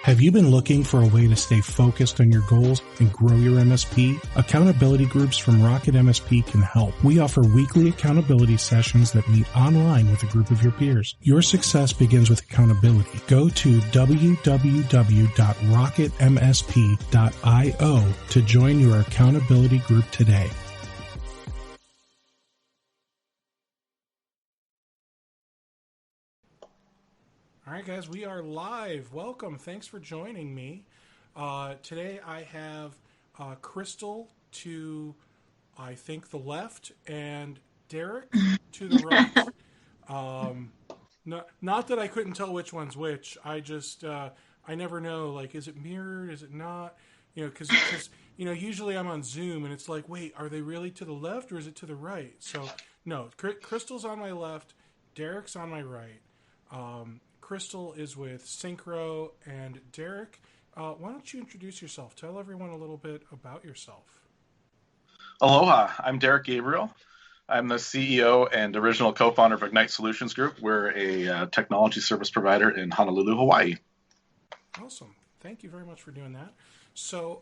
Have you been looking for a way to stay focused on your goals and grow your MSP? Accountability groups from RocketMSP can help. We offer weekly accountability sessions that meet online with a group of your peers. Your success begins with accountability. Go to www.rocketmsp.io to join your accountability group today. All right, guys, we are live. Welcome. Thanks for joining me. Today I have Crystal to, I think, the left and Derek to the right. Not that I couldn't tell which one's which. I just, I never know, like, is it mirrored? Is it not? You know, because usually I'm on Zoom and it's like, wait, are they really to the left or is it to the right? So, no, Crystal's on my left, Derek's on my right. Crystal is with Syncro, and Derek, why don't you introduce yourself? Tell everyone a little bit about yourself. Aloha, I'm Derek Gabriel. I'm the CEO and original co-founder of Ignite Solutions Group. We're a technology service provider in Honolulu, Hawaii. Awesome. Thank you very much for doing that. So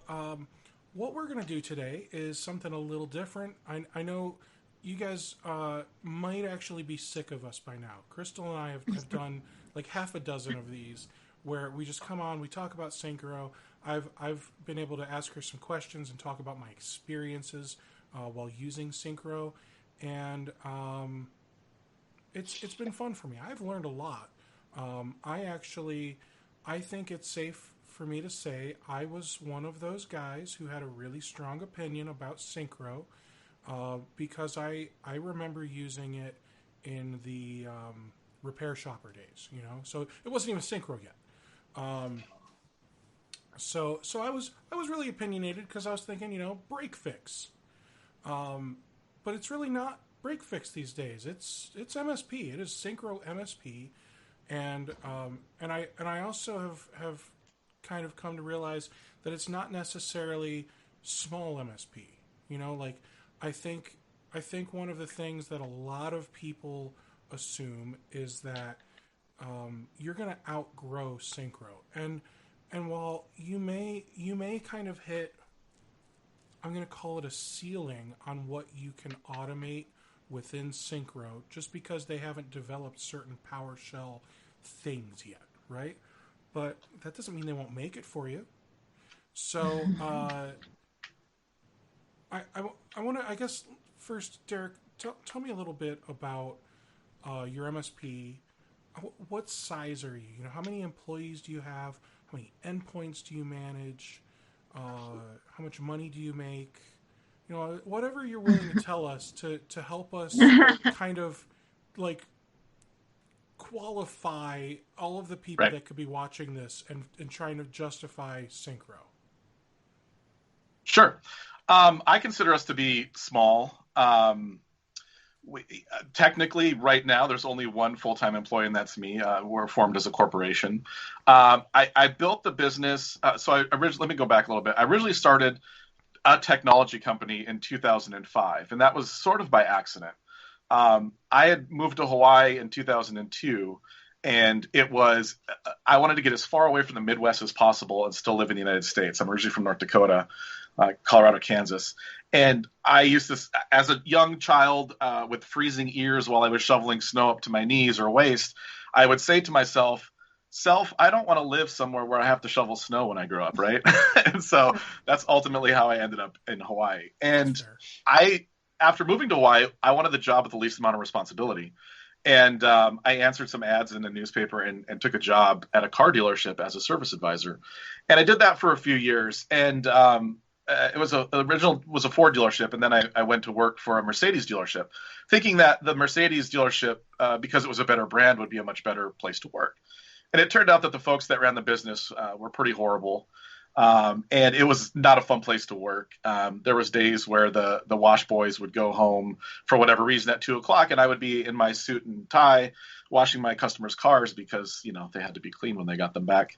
what we're going to do today is something a little different. I know you guys might actually be sick of us by now. Crystal and I have done like half a dozen of these where we just come on, we talk about Syncro. I've been able to ask her some questions and talk about my experiences while using Syncro, and it's been fun for me. I've learned a lot. I think it's safe for me to say I was one of those guys who had a really strong opinion about Syncro because I remember using it in the repair shopper days, you know. So it wasn't even Syncro yet. So I was really opinionated because I was thinking, you know, break fix. But it's really not break fix these days. It's MSP. It is Syncro MSP, and I also have kind of come to realize that it's not necessarily small MSP. You know, like I think one of the things that a lot of people assume is that you're going to outgrow Syncro, and while you may kind of hit, I'm going to call it a ceiling on what you can automate within Syncro, just because they haven't developed certain PowerShell things yet, right? But that doesn't mean they won't make it for you. So I want to, I guess, first, Derek, tell me a little bit about your MSP. What size are you? You know, how many employees do you have? How many endpoints do you manage? How much money do you make? You know, whatever you're willing to tell us to help us kind of like qualify all of the people that could be watching this and trying to justify Syncro. Sure. I consider us to be small. Technically, right now, there's only one full-time employee, and that's me. We're formed as a corporation. I built the business. Let me go back a little bit. I originally started a technology company in 2005, and that was sort of by accident. I had moved to Hawaii in 2002, and I wanted to get as far away from the Midwest as possible and still live in the United States. I'm originally from North Dakota, Colorado, Kansas. And I used to, as a young child with freezing ears while I was shoveling snow up to my knees or waist, I would say to myself, I don't want to live somewhere where I have to shovel snow when I grow up, right? And so that's ultimately how I ended up in Hawaii. And after moving to Hawaii, I wanted the job with the least amount of responsibility. And I answered some ads in the newspaper and took a job at a car dealership as a service advisor. And I did that for a few years. And it was a Ford dealership, and then I went to work for a Mercedes dealership, thinking that the Mercedes dealership, because it was a better brand, would be a much better place to work. And it turned out that the folks that ran the business were pretty horrible, and it was not a fun place to work. There was days where the wash boys would go home for whatever reason at 2:00, and I would be in my suit and tie washing my customers' cars because, you know, they had to be clean when they got them back.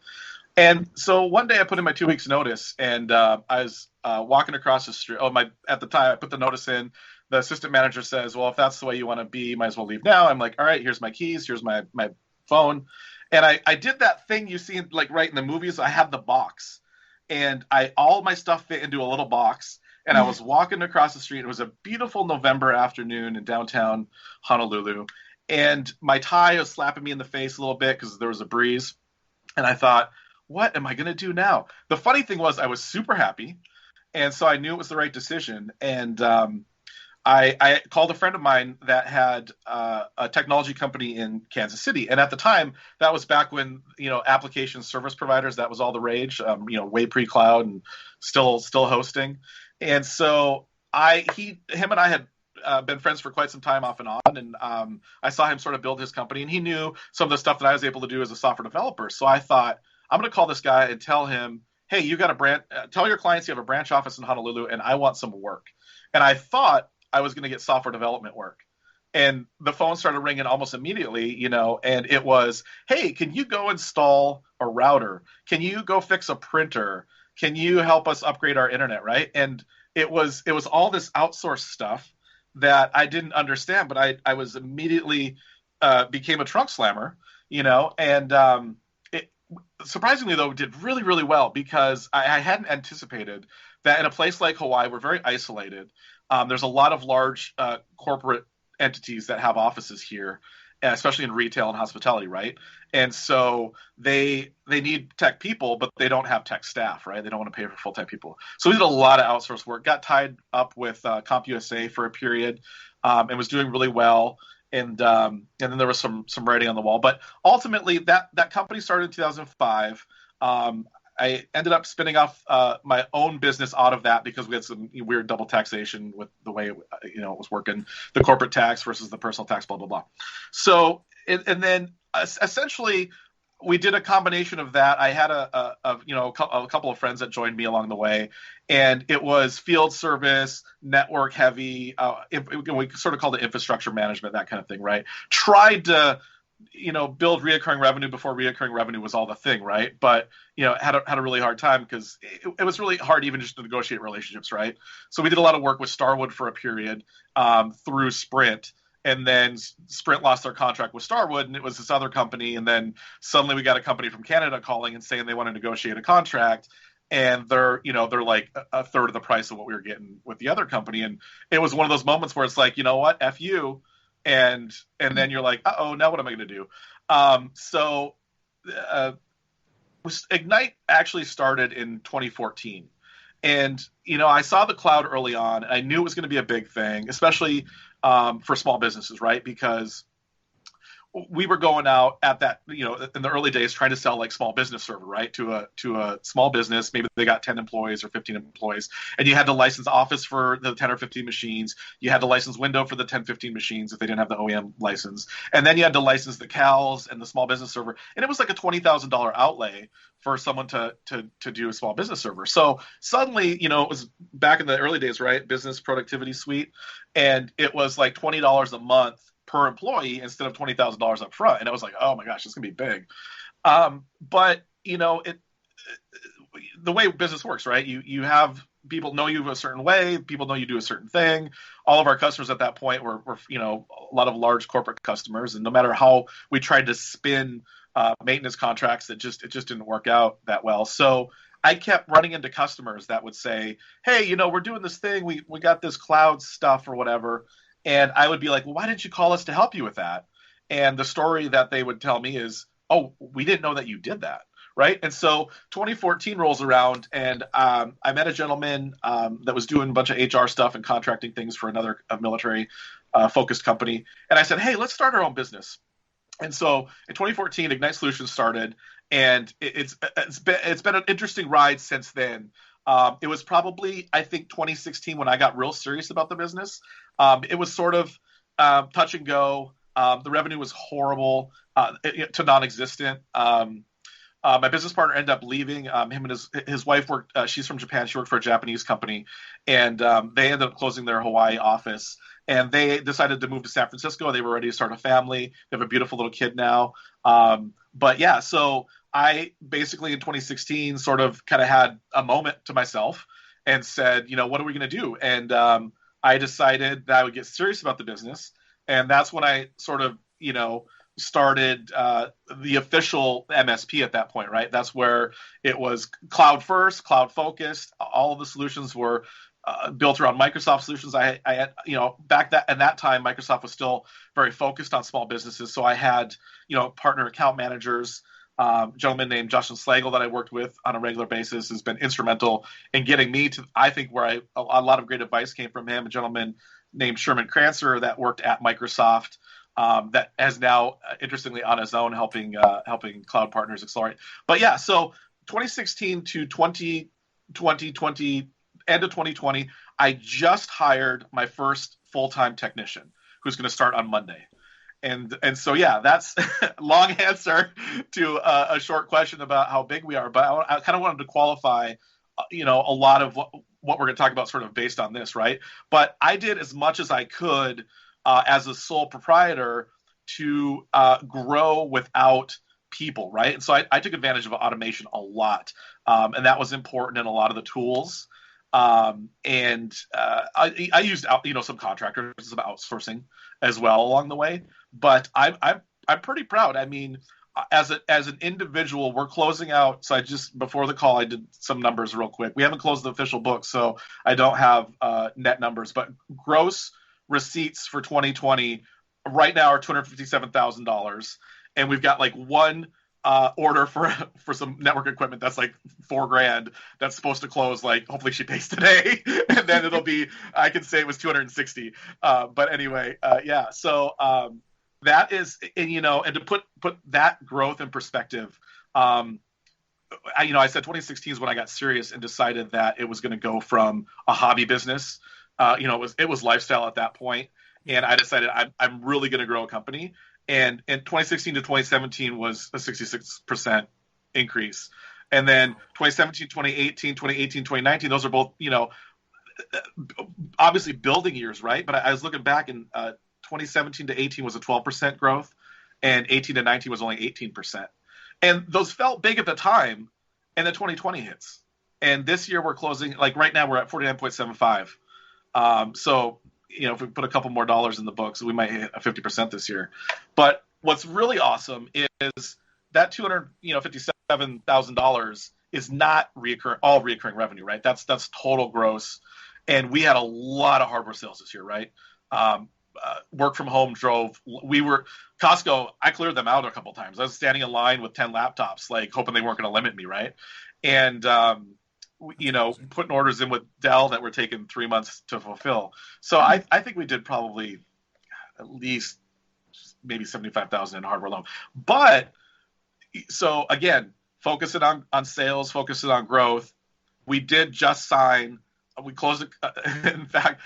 And so one day I put in my 2 weeks notice, and I was walking across the street. At the time I put the notice in, the assistant manager says, well, if that's the way you want to be, you might as well leave now. I'm like, all right, here's my keys, here's my phone. And I did that thing you see like right in the movies. I had the box, and all my stuff fit into a little box. And I was walking across the street. It was a beautiful November afternoon in downtown Honolulu, and my tie was slapping me in the face a little bit because there was a breeze. And I thought, what am I going to do now? The funny thing was, I was super happy, and so I knew it was the right decision. And I called a friend of mine that had a technology company in Kansas City, and at the time, that was back when application service providers, that was all the rage. Way pre-cloud and still hosting. And so him and I had been friends for quite some time off and on, and I saw him sort of build his company, and he knew some of the stuff that I was able to do as a software developer. So I thought, I'm going to call this guy and tell him, hey, you got a branch. Tell your clients you have a branch office in Honolulu, and I want some work. And I thought I was going to get software development work. And the phone started ringing almost immediately, and it was, hey, can you go install a router? Can you go fix a printer? Can you help us upgrade our internet, right? And it was all this outsourced stuff that I didn't understand, but I was immediately became a trunk slammer, and it surprisingly, though, did really, really well because I hadn't anticipated that in a place like Hawaii, we're very isolated. There's a lot of large corporate entities that have offices here, especially in retail and hospitality, right? And so they need tech people, but they don't have tech staff, right? They don't want to pay for full-time people. So we did a lot of outsourced work, got tied up with CompUSA for a period, and was doing really well. And then there was some writing on the wall. But ultimately, that company started in 2005. I ended up spinning off my own business out of that because we had some weird double taxation with the way it was working, the corporate tax versus the personal tax, blah blah blah. So and then essentially we did a combination of that. I had a couple of friends that joined me along the way, and it was field service, network heavy. We sort of called it infrastructure management, that kind of thing, right? Tried to build reoccurring revenue before reoccurring revenue was all the thing, right? But had a really hard time because it was really hard even just to negotiate relationships, right? So we did a lot of work with Starwood for a period through Sprint. And then Sprint lost their contract with Starwood, and it was this other company. And then suddenly we got a company from Canada calling and saying they want to negotiate a contract, and they're like a third of the price of what we were getting with the other company. And it was one of those moments where it's like, you know what, F you, and then you're like, uh-oh, now what am I going to do? So Ignite actually started in 2014. And, I saw the cloud early on, and I knew it was going to be a big thing, especially for small businesses, right? Because we were going out at that, in the early days, trying to sell like small business server, right? To a small business. Maybe they got 10 employees or 15 employees, and you had to license Office for the 10 or 15 machines. You had to license Windows for the 10, 15 machines if they didn't have the OEM license. And then you had to license the CALs and the small business server. And it was like a $20,000 outlay for someone to do a small business server. So suddenly, it was back in the early days, right? Business Productivity Suite. And it was like $20 a month per employee instead of $20,000 up front. And I was like, oh my gosh, this is going to be big. But the way business works, right? You have people know you a certain way. People know you do a certain thing. All of our customers at that point were a lot of large corporate customers. And no matter how we tried to spin maintenance contracts, it just didn't work out that well. So I kept running into customers that would say, hey, we're doing this thing. We got this cloud stuff or whatever. And I would be like, well, why didn't you call us to help you with that? And the story that they would tell me is, oh, we didn't know that you did that, right? And so 2014 rolls around, and I met a gentleman that was doing a bunch of HR stuff and contracting things for another military-focused company. And I said, hey, let's start our own business. And so in 2014, Ignite Solutions started, and it's been an interesting ride since then. It was probably, I think, 2016 when I got real serious about the business. It was sort of touch and go. The revenue was horrible to non-existent. My business partner ended up leaving. Him and his wife worked. She's from Japan. She worked for a Japanese company, and they ended up closing their Hawaii office. And they decided to move to San Francisco. They were ready to start a family. They have a beautiful little kid now. But yeah, so I basically in 2016 sort of kind of had a moment to myself and said, what are we going to do? And I decided that I would get serious about the business. And that's when I sort of, started the official MSP at that point, right? That's where it was cloud first, cloud focused. All of the solutions were built around Microsoft solutions. I had, back at that time, Microsoft was still very focused on small businesses. So I had, partner account managers. Gentleman named Justin Slagle that I worked with on a regular basis has been instrumental in getting me to, I think, where a lot of great advice came from him. A gentleman named Sherman Krancer that worked at Microsoft that has now, interestingly, on his own helping cloud partners accelerate. But yeah, so 2016 to 2020, end of 2020, I just hired my first full-time technician who's going to start on Monday. And so, yeah, that's a long answer to a short question about how big we are. But I kind of wanted to qualify, a lot of what we're going to talk about sort of based on this, right? But I did as much as I could as a sole proprietor to grow without people, right? And so I took advantage of automation a lot. And that was important in a lot of the tools. I used some contractors, some outsourcing as well along the way. But I'm pretty proud. I mean, as an individual, we're closing out. So before the call, I did some numbers real quick. We haven't closed the official book, so I don't have net numbers. But gross receipts for 2020 right now are $257,000, and we've got like one order for some network equipment that's like $4,000 that's supposed to close, like hopefully she pays today, and then it'll be, I can say it was 260. But anyway, yeah. So that is, and to put that growth in perspective, I said 2016 is when I got serious and decided that it was going to go from a hobby business. It was lifestyle at that point, and I decided I'm really going to grow a company. And 2016 to 2017 was a 66% increase. And then 2017, 2018, 2019, those are both, obviously building years, right? But I was looking back, and 2017 to 18 was a 12% growth, and 18 to 19 was only 18%. And those felt big at the time, and then 2020 hits. And this year we're closing, like right now we're at 49.75. So, if we put a couple more dollars in the books, we might hit a 50% this year. But what's really awesome is that $257,000 is not all reoccurring revenue, right? That's total gross. And we had a lot of hardware sales this year, right? Work from home Costco, I cleared them out a couple times. I was standing in line with 10 laptops, like hoping they weren't going to limit me, right? And, putting orders in with Dell that were taking 3 months to fulfill. So I think we did probably at least maybe 75,000 in hardware alone. But so again, focusing on sales, focusing on growth. We did just sign. We closed it. In fact,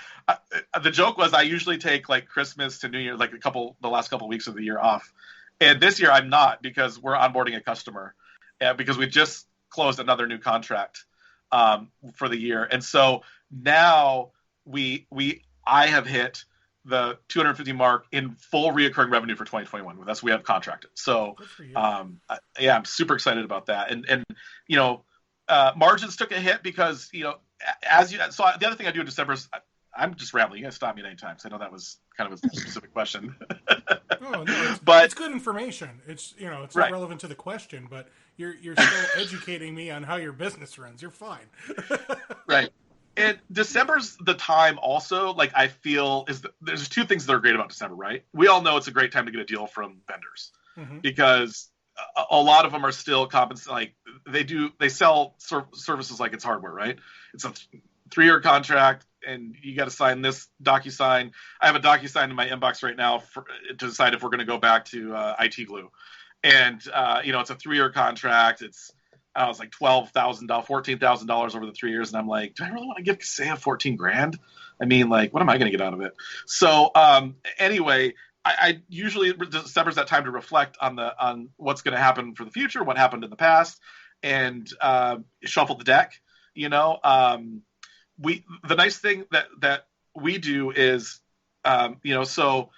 the joke was I usually take like Christmas to New Year, like the last couple of weeks of the year off. And this year I'm not, because we're onboarding a customer, because we just closed another new contract for the year. And so now I have hit the 250 mark in full reoccurring revenue for 2021. That's what we have contracted. So I'm super excited about that. And margins took a hit because, so the other thing I do in December is I'm just rambling. You guys stop me at any time. So I know that was kind of a specific question. No, it's good information. It's it's right. not relevant to the question, but you're still educating me on how your business runs. You're fine. Right. And December's the time also, like I feel there's two things that are great about December, right? We all know it's a great time to get a deal from vendors, because a lot of them are still compensating. Like they sell services like it's hardware, right? It's a 3-year contract, and you got to sign this DocuSign. I have a DocuSign in my inbox right now to decide if we're going to go back to IT glue. And, it's a 3-year contract. It's like $12,000, $14,000 over the 3 years. And I'm like, do I really want to give Kaseya $14,000? I mean, like, what am I going to get out of it? So anyway, I usually December's that time to reflect on what's going to happen for the future, what happened in the past, and shuffle the deck. The nice thing that we do is, so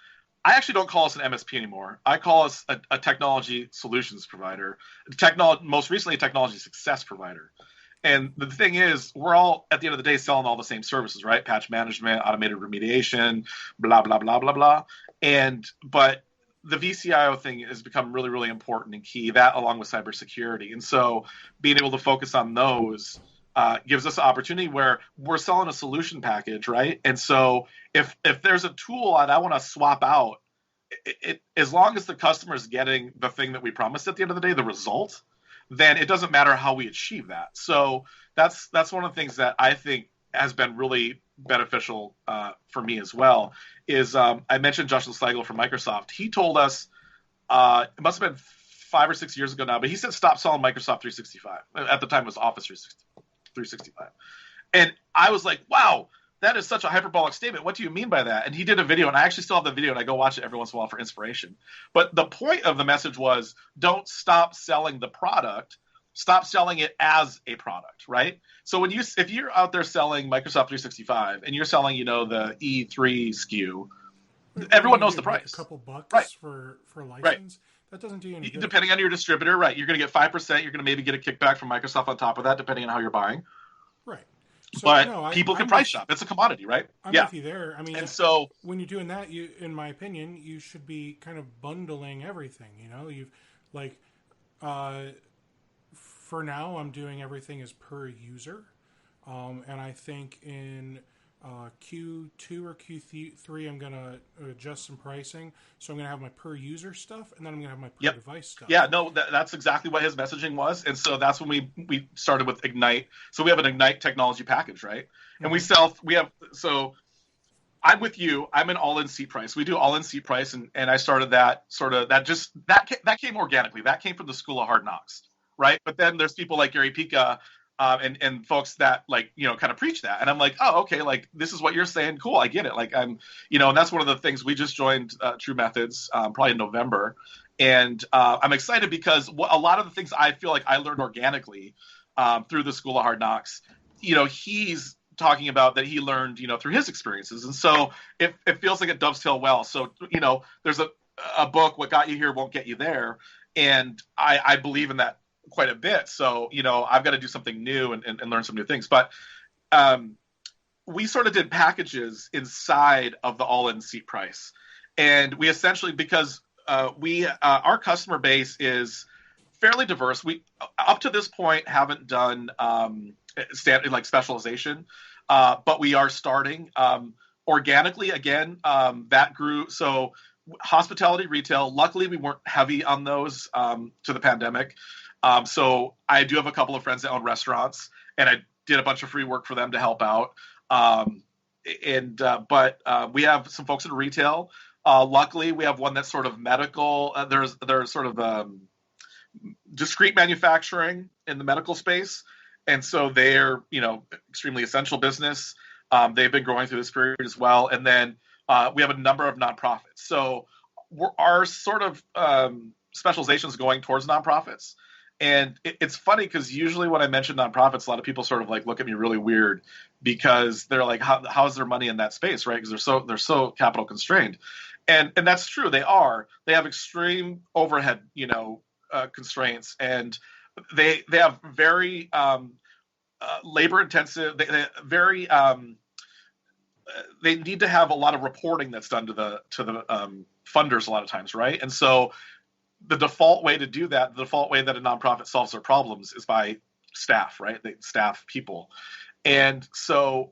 I actually don't call us an MSP anymore. I call us a technology solutions provider, most recently a technology success provider. And the thing is, we're all, at the end of the day, selling all the same services, right? Patch management, automated remediation, blah, blah, blah, blah, blah. But the VCIO thing has become really, really important and key, that along with cybersecurity. And so being able to focus on those gives us an opportunity where we're selling a solution package, right? And so if there's a tool and I want to swap out, as long as the customer is getting the thing that we promised at the end of the day, the result, then it doesn't matter how we achieve that. So that's one of the things that I think has been really beneficial for me as well. Is I mentioned Justin Slagle from Microsoft. He told us it must have been 5 or 6 years ago now, but he said stop selling Microsoft 365. At the time, it was Office 365, and I was like, wow. That is such a hyperbolic statement. What do you mean by that? And he did a video, and I actually still have the video, and I go watch it every once in a while for inspiration. But the point of the message was, don't stop selling the product. Stop selling it as a product, right? So if you're out there selling Microsoft 365 and you're selling, the E3 SKU, everyone knows the price. A couple bucks right. for license. Right. That doesn't do you any good. Depending on your distributor, right? You're going to get 5%. You're going to maybe get a kickback from Microsoft on top of that, depending on how you're buying. Right. So, but people can price shop. It's a commodity, right? I'm with you there. I mean, and so when you're doing that, in my opinion, you should be kind of bundling everything. You've for now, I'm doing everything as per user, and I think in Q2 or Q3, I'm gonna adjust some pricing. So I'm gonna have my per user stuff, and then I'm gonna have my per device stuff. Yeah, no, that's exactly what his messaging was, and so that's when we started with Ignite. So we have an Ignite technology package, right? And so I'm with you. I'm an all-in seat price. We do all-in seat price, and I started that that came organically. That came from the School of Hard Knocks, right? But then there's people like Gary Pica. And folks that kind of preach that, and I'm like, oh, okay, like this is what you're saying, cool, I get it. Like I'm, and that's one of the things we just joined True Methods probably in November, and I'm excited because a lot of the things I feel like I learned organically through the School of Hard Knocks, he's talking about that he learned through his experiences, and so it feels like it dovetails well. So there's a book, What Got You Here Won't Get You There, and I believe in that quite a bit. So, I've got to do something new and learn some new things. But we sort of did packages inside of the all-in seat price. And we essentially, because our customer base is fairly diverse. We, up to this point, haven't done like specialization, but we are starting organically again. That grew. So hospitality, retail, luckily we weren't heavy on those to the pandemic. So I do have a couple of friends that own restaurants, and I did a bunch of free work for them to help out. But we have some folks in retail. Luckily, we have one that's sort of medical. There's sort of discrete manufacturing in the medical space, and so they're extremely essential business. They've been growing through this period as well, and then we have a number of nonprofits. So our sort of specialization is going towards nonprofits. And it's funny because usually when I mention nonprofits, a lot of people sort of like look at me really weird because they're like, how's their money in that space, right? Because they're so capital constrained, and that's true. They have extreme overhead, constraints, and they have very labor intensive. They need to have a lot of reporting that's done to the funders a lot of times, right? And so the default way to do that, the default way that a nonprofit solves their problems is by staff, right? They staff people. And so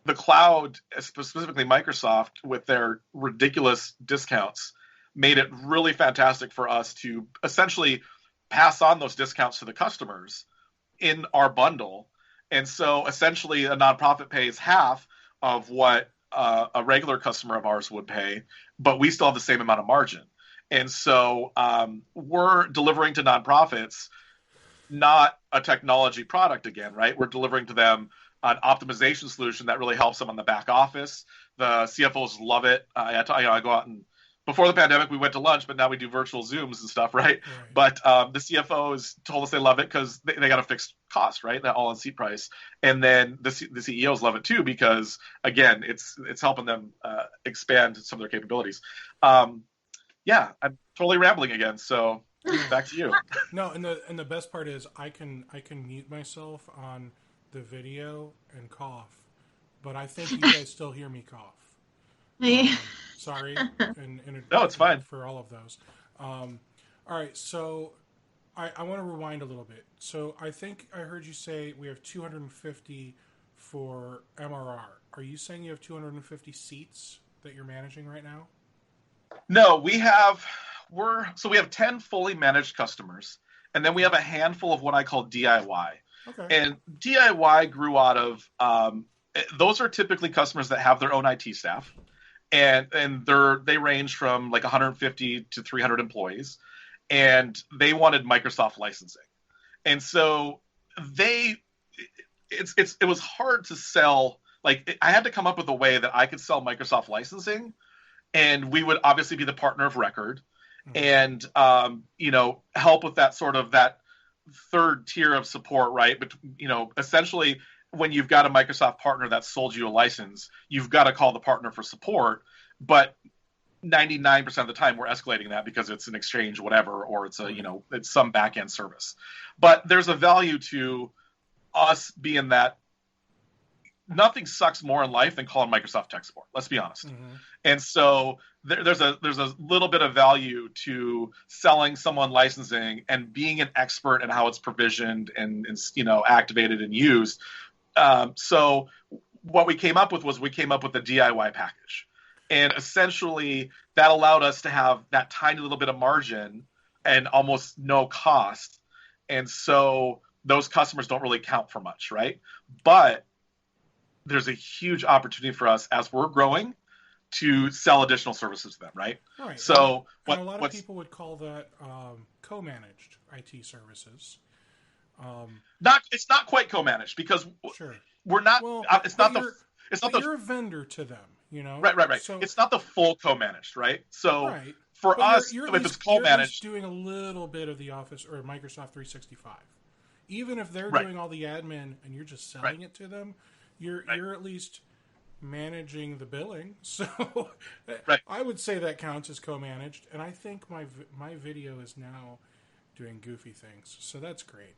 the cloud, specifically Microsoft, with their ridiculous discounts, made it really fantastic for us to essentially pass on those discounts to the customers in our bundle. And so essentially a nonprofit pays half of what a regular customer of ours would pay, but we still have the same amount of margin. And so we're delivering to nonprofits not a technology product again, right? We're delivering to them an optimization solution that really helps them on the back office. The CFOs love it. I go out and before the pandemic, we went to lunch, but now we do virtual Zooms and stuff, right? But the CFOs told us they love it because they got a fixed cost, right? That all-in seat price. And then the CEOs love it too because, again, it's helping them expand some of their capabilities. Yeah, I'm totally rambling again. So back to you. No, and the best part is I can mute myself on the video and cough, but I think you guys still hear me cough. Sorry, No, it's fine. for all of those. All right, so I want to rewind a little bit. So I think I heard you say we have 250 for MRR. Are you saying you have 250 seats that you're managing right now? No, we have 10 fully managed customers, and then we have a handful of what I call DIY. Okay. And DIY grew out of those are typically customers that have their own IT staff, and they range from like 150 to 300 employees, and they wanted Microsoft licensing, and so it was hard to sell. Like I had to come up with a way that I could sell Microsoft licensing, and we would obviously be the partner of record, and help with that sort of that third tier of support, right? But essentially, when you've got a Microsoft partner that sold you a license, you've got to call the partner for support. But 99% of the time, we're escalating that because it's an exchange, whatever, or it's it's some back end service. But there's a value to us being that. Nothing sucks more in life than calling Microsoft tech support. Let's be honest. Mm-hmm. And so there's a little bit of value to selling someone licensing and being an expert in how it's provisioned and activated and used. So what we came up with the DIY package, and essentially that allowed us to have that tiny little bit of margin and almost no cost. And so those customers don't really count for much, right? But there's a huge opportunity for us as we're growing to sell additional services to them, right? Right. So a lot of people would call that co-managed IT services. It's not quite co-managed because sure. We're not. Well, you're a vendor to them, Right. So it's not the full co-managed, right? So right. For us, if it's co-managed, you're doing a little bit of the Office or Microsoft 365, even if they're doing all the admin and you're just selling it to them. You're at least managing the billing, so I would say that counts as co-managed. And I think my video is now doing goofy things, so that's great.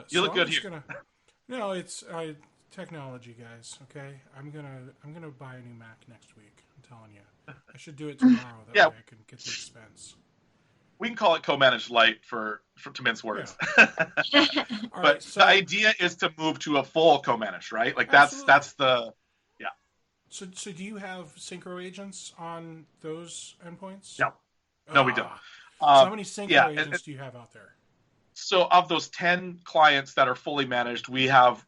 You look good here. No, it's technology, guys. Okay, I'm gonna buy a new Mac next week. I'm telling you, I should do it tomorrow. That way I can get the expense. We can call it co-managed light for to mince words. Yeah. But the idea is to move to a full co-managed, right? Like that's the So do you have Syncro agents on those endpoints? No, we don't. So how many Syncro agents do you have out there? So of those 10 clients that are fully managed, we have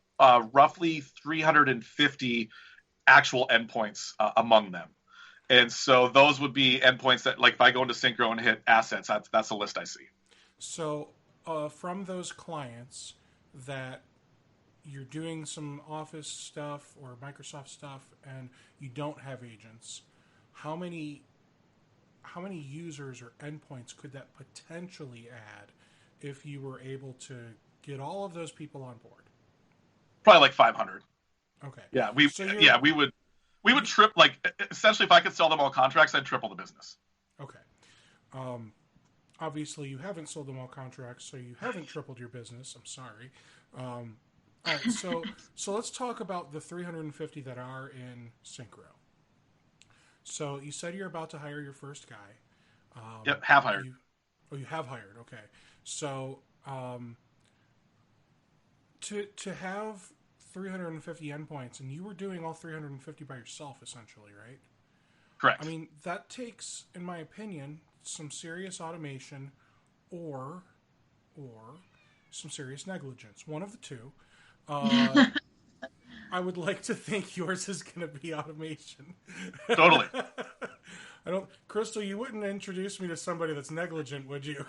roughly 350 actual endpoints among them. And so those would be endpoints that, like, if I go into Syncro and hit assets, that's the list I see. So from those clients that you're doing some Office stuff or Microsoft stuff and you don't have agents, how many users or endpoints could that potentially add if you were able to get all of those people on board? Probably like 500. Okay. Yeah, we would essentially, if I could sell them all contracts, I'd triple the business. Okay. Obviously, you haven't sold them all contracts, so you haven't tripled your business. I'm sorry. All right, so let's talk about the 350 that are in Syncro. So you said you're about to hire your first guy. Yep, have hired. You have hired. Okay. So to have 350 endpoints, and you were doing all 350 by yourself, essentially, right? Correct. I mean, that takes, in my opinion, some serious automation or some serious negligence. One of the two. I would like to think yours is going to be automation. Totally. Crystal, you wouldn't introduce me to somebody that's negligent, would you?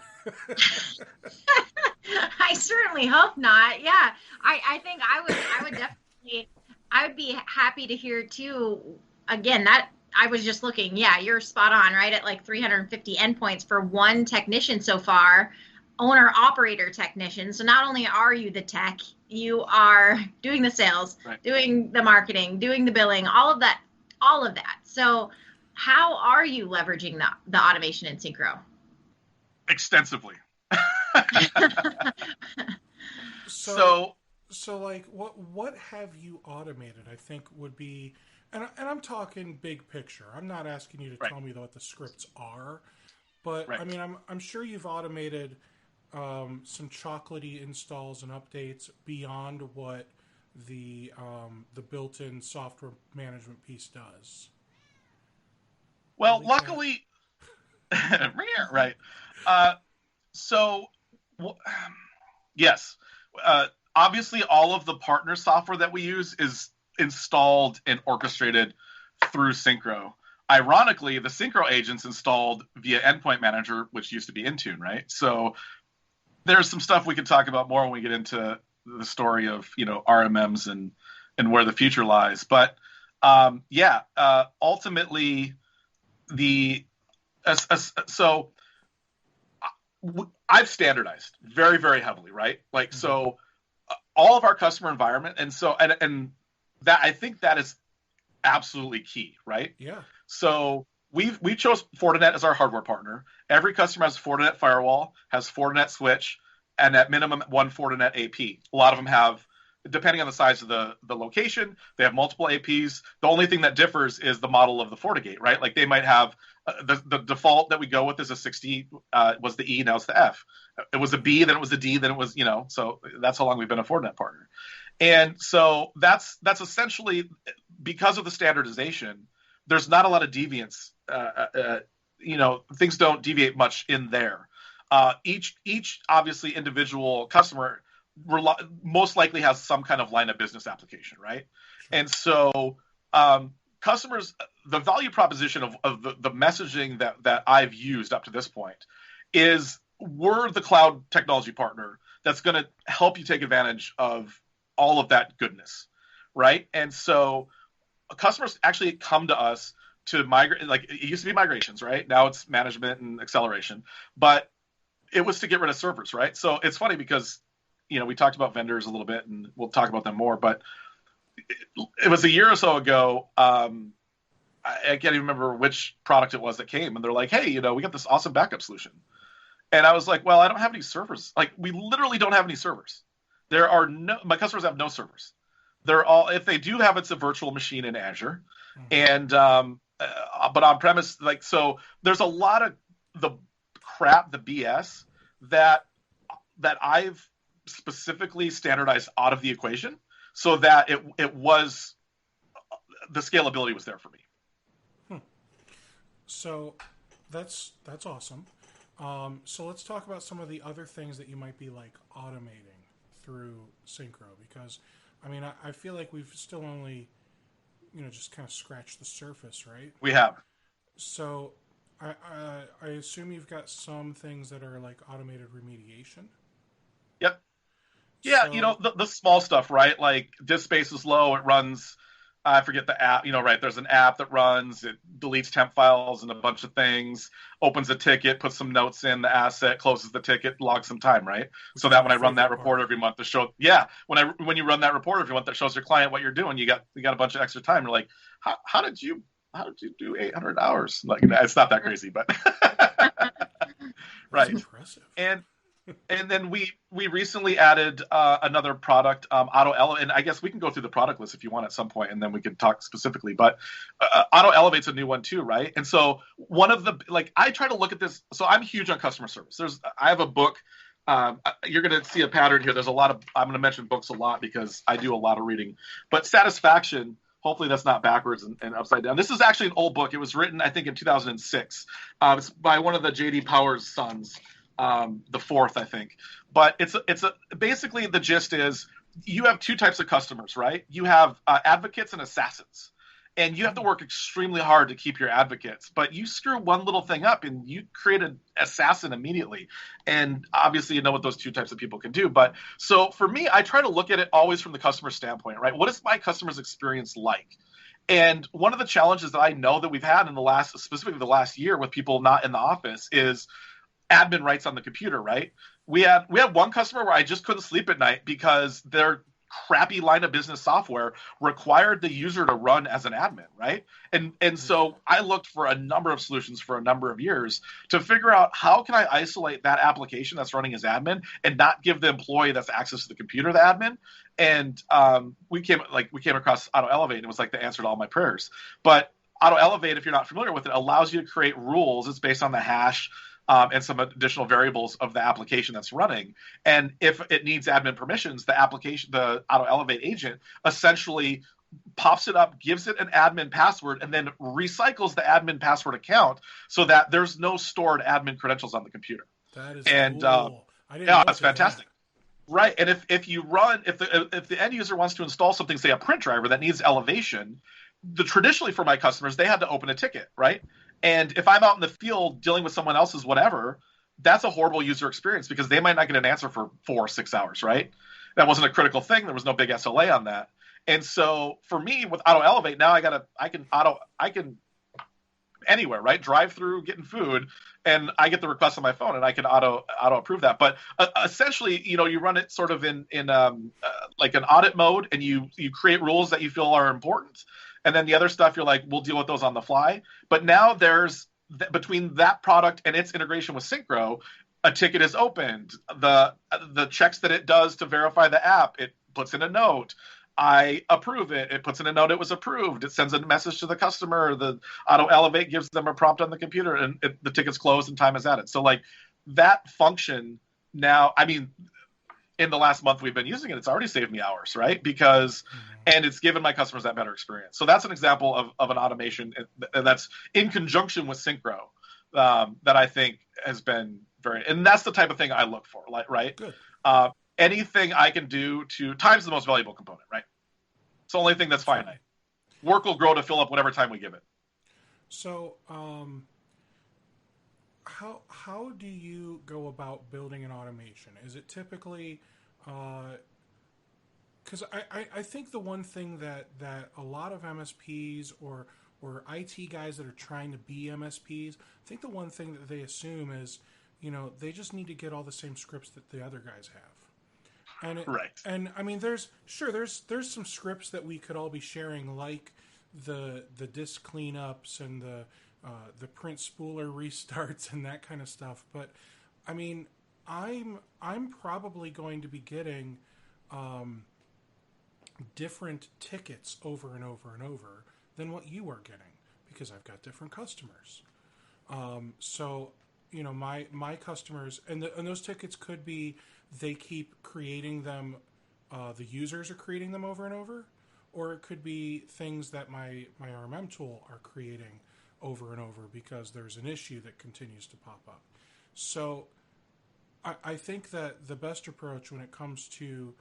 I certainly hope not. Yeah, I think I would definitely, I would be happy to hear too. Again, that I was just looking. Yeah, you're spot on, right? At like 350 endpoints for one technician so far, owner operator technician. So not only are you the tech, you are doing the sales, doing the marketing, doing the billing, all of that. So how are you leveraging the automation in Syncro? Extensively. So like what have you automated? I think would be And I'm talking big picture. I'm not asking you to Right. tell me what the scripts are, but I Right. mean, I'm sure you've automated some chocolatey installs and updates beyond what the built-in software management piece does. Well, Holy cat! luckily, right. Uh, so, w- yes, obviously, all of the partner software that we use is installed and orchestrated through Syncro. Ironically, the Syncro agents installed via Endpoint Manager, which used to be Intune, right? So there's some stuff we could talk about more when we get into the story of RMMs and where the future lies. But ultimately the so I've standardized very, very heavily, right? Like, Mm-hmm. so all of our customer environment, and that, I think that is absolutely key, right? Yeah. So we chose Fortinet as our hardware partner. Every customer has a Fortinet firewall, has Fortinet switch, and at minimum one Fortinet AP. A lot of them have, depending on the size of the location, they have multiple APs. The only thing that differs is the model of the FortiGate, right? Like they might have the default that we go with is a 60 was the E, now it's the F. It was a B, then it was a D, then it was, so that's how long we've been a Fortinet partner. And so that's essentially, because of the standardization, there's not a lot of deviance. Things don't deviate much in there. Each obviously individual customer most likely has some kind of line of business application, right? Sure. And so customers, the value proposition of the messaging that I've used up to this point is we're the cloud technology partner that's going to help you take advantage of all of that goodness, right? And so customers actually come to us to migrate. Like it used to be migrations, right? Now it's management and acceleration, but it was to get rid of servers, right? So it's funny because we talked about vendors a little bit, and we'll talk about them more. But it was a year or so ago. I can't even remember which product it was that came, and they're like, "Hey, we got this awesome backup solution." And I was like, "Well, I don't have any servers. Like, we literally don't have any servers. My customers have no servers. They're all, if they do have, it's a virtual machine in Azure, Mm-hmm. and but on premise, like, so there's a lot of the crap, the BS that I've specifically standardized out of the equation so that it was, the scalability was there for me. So that's awesome. So let's talk about some of the other things that you might be like automating through Syncro, because I mean I feel like we've still only just kind of scratched the surface, right? We have. So I assume you've got some things that are like automated remediation. Yep. Yeah, So the small stuff, right? Like disk space is low, it runs, I forget the app, right? There's an app that runs, it deletes temp files and a bunch of things, opens a ticket, puts some notes in the asset, closes the ticket, logs some time, right? which So is that my when I run that favorite report part. every month to show, yeah, when you run that report every month that shows your client what you're doing, you got a bunch of extra time. You're like, how did you do 800 hours? Like, it's not that crazy, but That's right. impressive. And then we recently added another product, Auto Elevate, and I guess we can go through the product list if you want at some point, and then we can talk specifically. But Auto Elevate's a new one too, right? And so one of the, like, I try to look at this. So I'm huge on customer service. I have a book. You're going to see a pattern here. There's a lot of, I'm going to mention books a lot because I do a lot of reading. But Satisfaction, hopefully that's not backwards and upside down. This is actually an old book. It was written, I think, in 2006. It's by one of the J.D. Powers' sons. The fourth, I think. But it's basically the gist is you have two types of customers, right? You have advocates and assassins. And you have to work extremely hard to keep your advocates. But you screw one little thing up and you create an assassin immediately. And obviously you know what those two types of people can do. But so for me, I try to look at it always from the customer standpoint, right? What is my customer's experience like? And one of the challenges that I know that we've had specifically the last year with people not in the office is admin rights on the computer, right? We had one customer where I just couldn't sleep at night because their crappy line of business software required the user to run as an admin, right? And so I looked for a number of solutions for a number of years to figure out how can I isolate that application that's running as admin and not give the employee that's access to the computer the admin. And we came across Auto Elevate, and it was like the answer to all my prayers. But Auto Elevate, if you're not familiar with it, allows you to create rules. It's based on the hash and some additional variables of the application that's running. And if it needs admin permissions, the Auto Elevate agent essentially pops it up, gives it an admin password, and then recycles the admin password account so that there's no stored admin credentials on the computer. That is cool. I didn't know it's fantastic. Right. And if the end user wants to install something, say a print driver that needs elevation, traditionally for my customers, they had to open a ticket, right? And if I'm out in the field dealing with someone else's whatever, that's a horrible user experience because they might not get an answer for 4 or 6 hours, right? That wasn't a critical thing. There was no big SLA on that. And so for me with Auto Elevate, now I can anywhere, right? Drive through getting food, and I get the request on my phone, and I can auto approve that. But essentially, you run it sort of in like an audit mode, and you create rules that you feel are important. And then the other stuff, you're like, we'll deal with those on the fly. But now between that product and its integration with Syncro, a ticket is opened. The checks that it does to verify the app, it puts in a note. I approve it. It puts in a note it was approved. It sends a message to the customer. The Auto Elevate gives them a prompt on the computer, and the ticket's closed and time is added. So like that function now, I mean, in the last month we've been using it, it's already saved me hours, right? Because and it's given my customers that better experience. So that's an example of an automation that's in conjunction with Syncro that I think has been and that's the type of thing I look for, like, right? Good. Anything I can do time's the most valuable component, right? It's the only thing that's finite. Work will grow to fill up whatever time we give it. So, how do you go about building an automation? Is it typically, because I think the one thing that a lot of MSPs or IT guys that are trying to be MSPs, I think the one thing that they assume is, they just need to get all the same scripts that the other guys have. Right. And I mean, there's some scripts that we could all be sharing, like the disk cleanups and the print spooler restarts and that kind of stuff. But I mean, I'm probably going to be getting different tickets over and over and over than what you are getting because I've got different customers. So my customers and those tickets could be. They keep creating them, the users are creating them over and over, or it could be things that my RMM tool are creating over and over because there's an issue that continues to pop up. So I think that the best approach when it comes to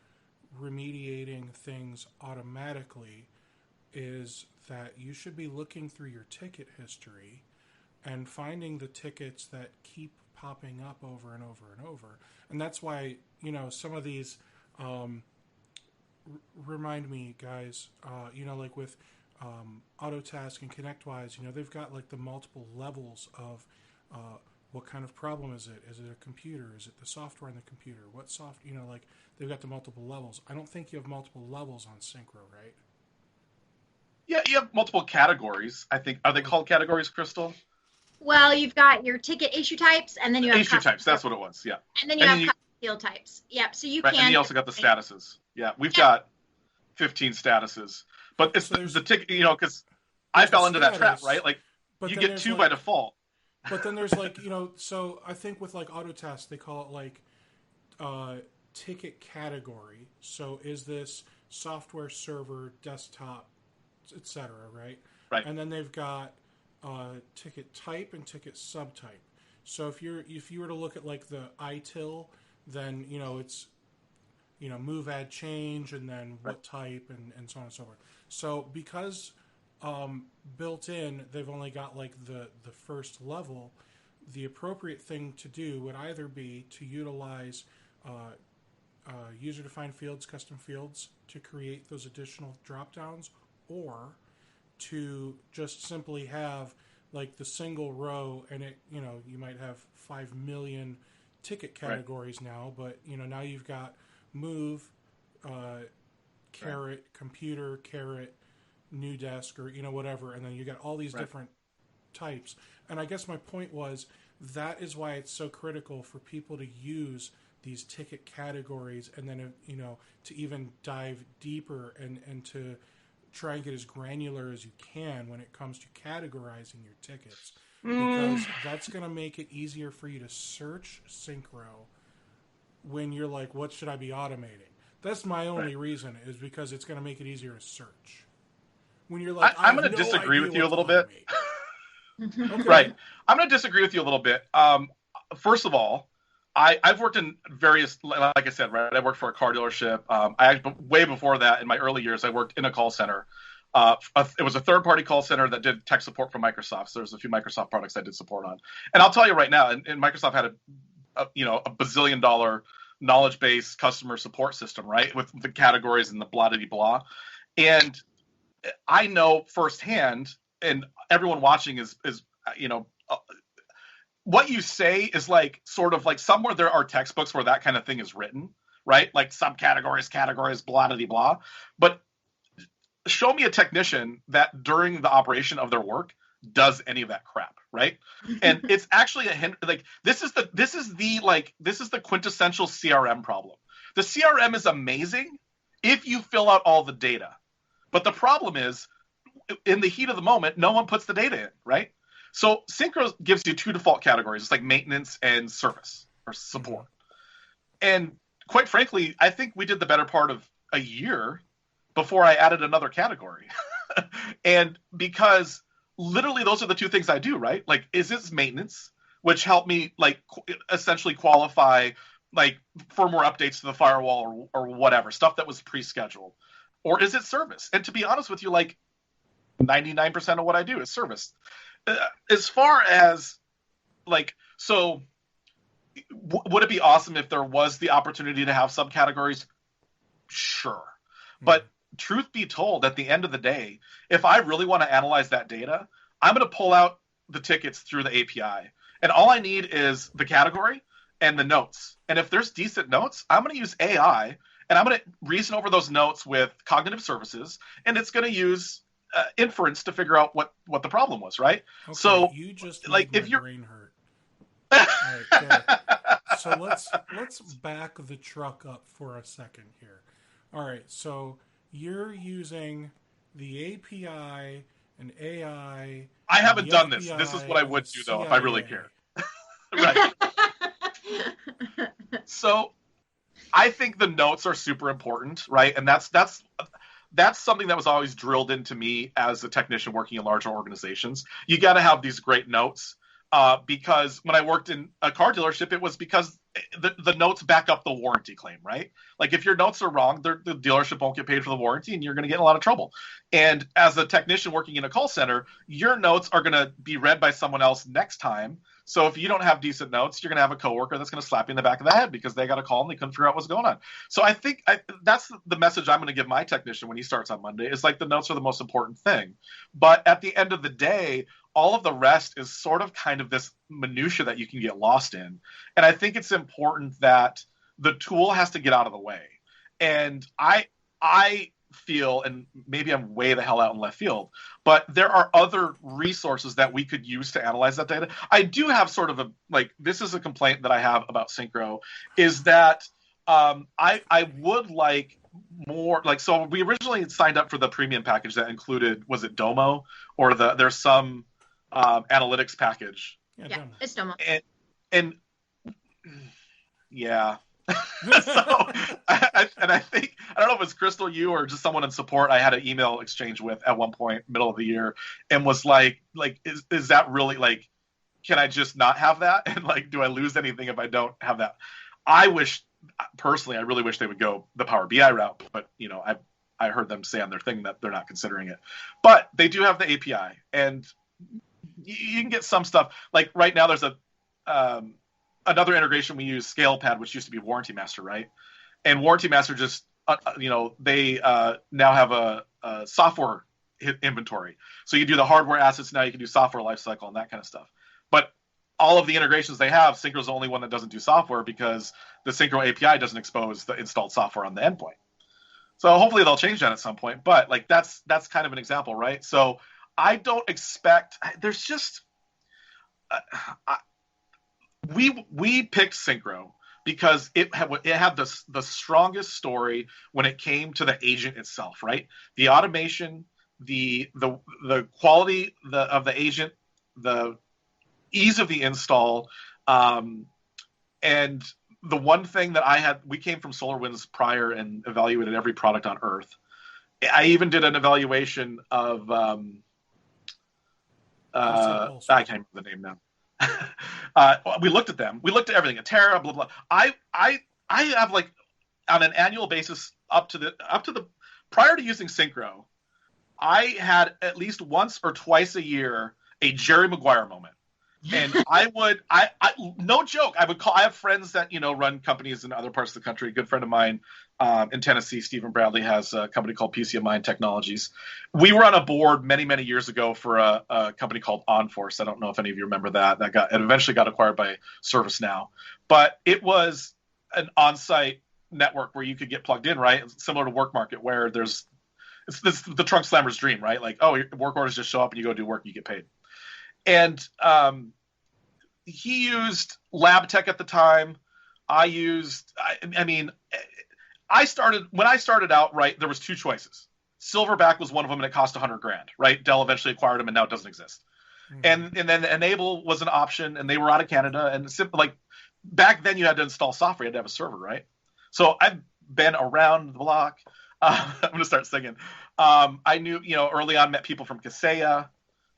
remediating things automatically is that you should be looking through your ticket history and finding the tickets that keep popping up over and over and over. And that's why, some of these remind me, guys, like with Autotask and ConnectWise, they've got like the multiple levels of what kind of problem is it? Is it a computer? Is it the software in the computer? What like they've got the multiple levels. I don't think you have multiple levels on Syncro, right? Yeah, you have multiple categories. I think, are they called categories, Crystal? Well, you've got your ticket issue types, and then you have issue types. That's what it was. Yeah. And then you have field types. Yep. So you can. And you also got the statuses. Yeah, we've got 15 statuses, but it's the ticket. Because I fell into that trap, right? Like you get 2 by default. But then there's like so I think with like Autotask they call it like ticket category. So is this software, server, desktop, etc. Right? Right. And then they've got ticket type and ticket subtype. So if you were to look at like the ITIL, then it's move, add, change, and then what type, and so on and so forth. So because built in they've only got like the first level, the appropriate thing to do would either be to utilize user-defined fields, custom fields to create those additional drop-downs, or to just simply have like the single row, and it you might have 5 million ticket categories now, but now you've got move, caret computer, caret new desk, or whatever, and then you got all these different types. And I guess my point was that is why it's so critical for people to use these ticket categories, and then to even dive deeper and to try and get as granular as you can when it comes to categorizing your tickets, because that's going to make it easier for you to search Syncro when you're like, what should I be automating? That's my only reason, is because it's going to make it easier to search. When you're like, I'm going to disagree with you a little bit. Okay. Right. I'm going to disagree with you a little bit. First of all, I've worked in various, like I said, right, I worked for a car dealership. Way before that, in my early years, I worked in a call center. It was a third-party call center that did tech support for Microsoft. So there's a few Microsoft products I did support on. And I'll tell you right now, and Microsoft had a bazillion-dollar knowledge-based customer support system, right, with the categories and the blah-de-blah. And I know firsthand, and everyone watching is what you say is like sort of like somewhere there are textbooks where that kind of thing is written, right? Like subcategories, categories, blah-de-blah. But show me a technician that during the operation of their work does any of that crap, right? And it's actually this is the quintessential CRM problem. The CRM is amazing if you fill out all the data. But the problem is, in the heat of the moment, no one puts the data in, right? So Syncro gives you two default categories. It's like maintenance and service or support. And quite frankly, I think we did the better part of a year before I added another category. And because literally those are the two things I do, right? Like, is this maintenance, which helped me like essentially qualify like firmware updates to the firewall or whatever, stuff that was pre-scheduled. Or is it service? And to be honest with you, like 99% of what I do is service. As far as like, so would it be awesome if there was the opportunity to have subcategories? Sure. But truth be told, at the end of the day, if I really want to analyze that data, I'm going to pull out the tickets through the API. And all I need is the category and the notes. And if there's decent notes, I'm going to use AI, and I'm going to reason over those notes with cognitive services, and it's going to use inference to figure out what the problem was, right? Okay, so you just like made if my brain hurt. All right, so let's back the truck up for a second here. All right, so you're using the API and AI. I haven't done this. This is what I would do though if I really cared. Right. So I think the notes are super important, right? And that's something that was always drilled into me as a technician working in larger organizations. You got to have these great notes because when I worked in a car dealership, it was because the notes back up the warranty claim, right? Like if your notes are wrong, the dealership won't get paid for the warranty and you're going to get in a lot of trouble. And as a technician working in a call center, your notes are going to be read by someone else next time. So if you don't have decent notes, you're going to have a coworker that's going to slap you in the back of the head because they got a call and they couldn't figure out what's going on. So I think that's the message I'm going to give my technician when he starts on Monday is like the notes are the most important thing. But at the end of the day, all of the rest is sort of kind of this minutia that you can get lost in. And I think it's important that the tool has to get out of the way. And I feel, and maybe I'm way the hell out in left field, but there are other resources that we could use to analyze that data. I do have sort of this is a complaint that I have about Syncro, is that I would like more, so we originally signed up for the premium package that included, was it Domo? Or there's some analytics package. Yeah, it's Domo. And yeah. So I think, I don't know if it's Crystal, you, or just someone in support I had an email exchange with at one point, middle of the year, and was like, is that really, like, can I just not have that? And like, do I lose anything if I don't have that? I really wish they would go the Power BI route, but I heard them say on their thing that they're not considering it. But they do have the API, and you can get some stuff. Like right now there's another integration we use, ScalePad, which used to be Warranty Master, right? And Warranty Master just, they now have a software inventory. So you do the hardware assets, now you can do software lifecycle and that kind of stuff. But all of the integrations they have, Syncro's the only one that doesn't do software because the Syncro API doesn't expose the installed software on the endpoint. So hopefully they'll change that at some point. But like that's kind of an example, right? So I don't expect. There's just we picked Syncro because it had the strongest story when it came to the agent itself, right? The automation, the quality of the agent, the ease of the install, and the one thing that we came from SolarWinds prior and evaluated every product on Earth. I even did an evaluation of I can't remember the name now. We looked at them. We looked at everything. Terra, blah blah. I have like on an annual basis up to the prior to using Syncro, I had at least once or twice a year a Jerry Maguire moment. And I no joke, I have friends that, run companies in other parts of the country. A good friend of mine in Tennessee, Stephen Bradley, has a company called PC of Mind Technologies. We were on a board many, many years ago for a company called OnForce. I don't know if any of you remember that. It eventually got acquired by ServiceNow. But it was an on-site network where you could get plugged in, right? Similar to Work Market, where it's the trunk slammer's dream, right? Like, oh, your work orders just show up and you go do work and you get paid. And he used LabTech at the time. When I started out, right, there was two choices. Silverback was one of them, and it cost $100,000, right? Dell eventually acquired them, and now it doesn't exist. Mm-hmm. And then Enable was an option, and they were out of Canada. And like back then, you had to install software, you had to have a server, right? So I've been around the block. I'm going to start singing. I knew, early on, met people from Kaseya.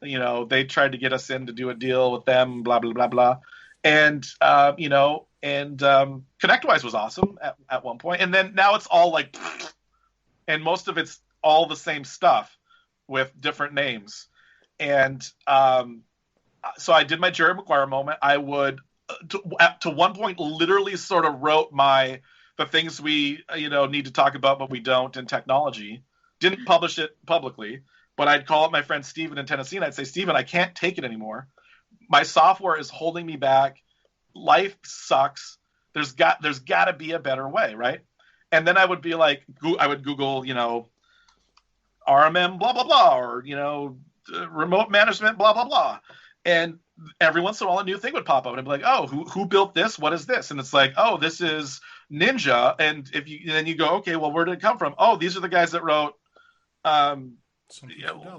They tried to get us in to do a deal with them, blah, blah, blah, blah. And, ConnectWise was awesome at one point. And then now it's all like, and most of it's all the same stuff with different names. And so I did my Jerry Maguire moment. I would, to one point, literally sort of wrote the things we, need to talk about, but we don't in technology. Didn't publish it publicly. But I'd call up my friend Steven in Tennessee, and I'd say, Steven, I can't take it anymore. My software is holding me back. Life sucks. There's got to be a better way, right? And then I would be like, I would Google, RMM, blah, blah, blah, or, remote management, blah, blah, blah. And every once in a while, a new thing would pop up, and I'd be like, oh, who built this? What is this? And it's like, oh, this is Ninja. And then you go, okay, well, where did it come from? Oh, these are the guys that wrote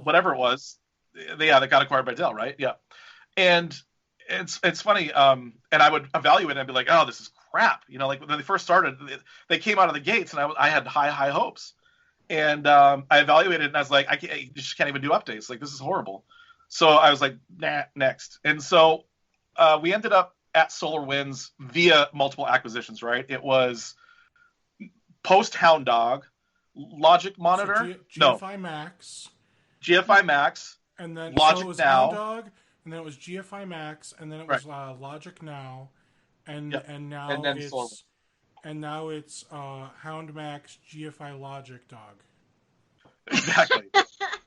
whatever it was. They got acquired by Dell, right? Yeah. And it's funny. And I would evaluate it and I'd be like, oh, this is crap. Like when they first started, they came out of the gates and I had high hopes. And I evaluated it and I was like, I just can't even do updates. Like, this is horrible. So I was like, nah, next. And so we ended up at SolarWinds via multiple acquisitions, right? It was post Hound Dog, Logic Monitor, GFI Max, and then Logic it was Now, Hound Dog, and then it was GFI Max, and then it was Logic Now, and now it's Hound Max, GFI Logic Dog. Exactly.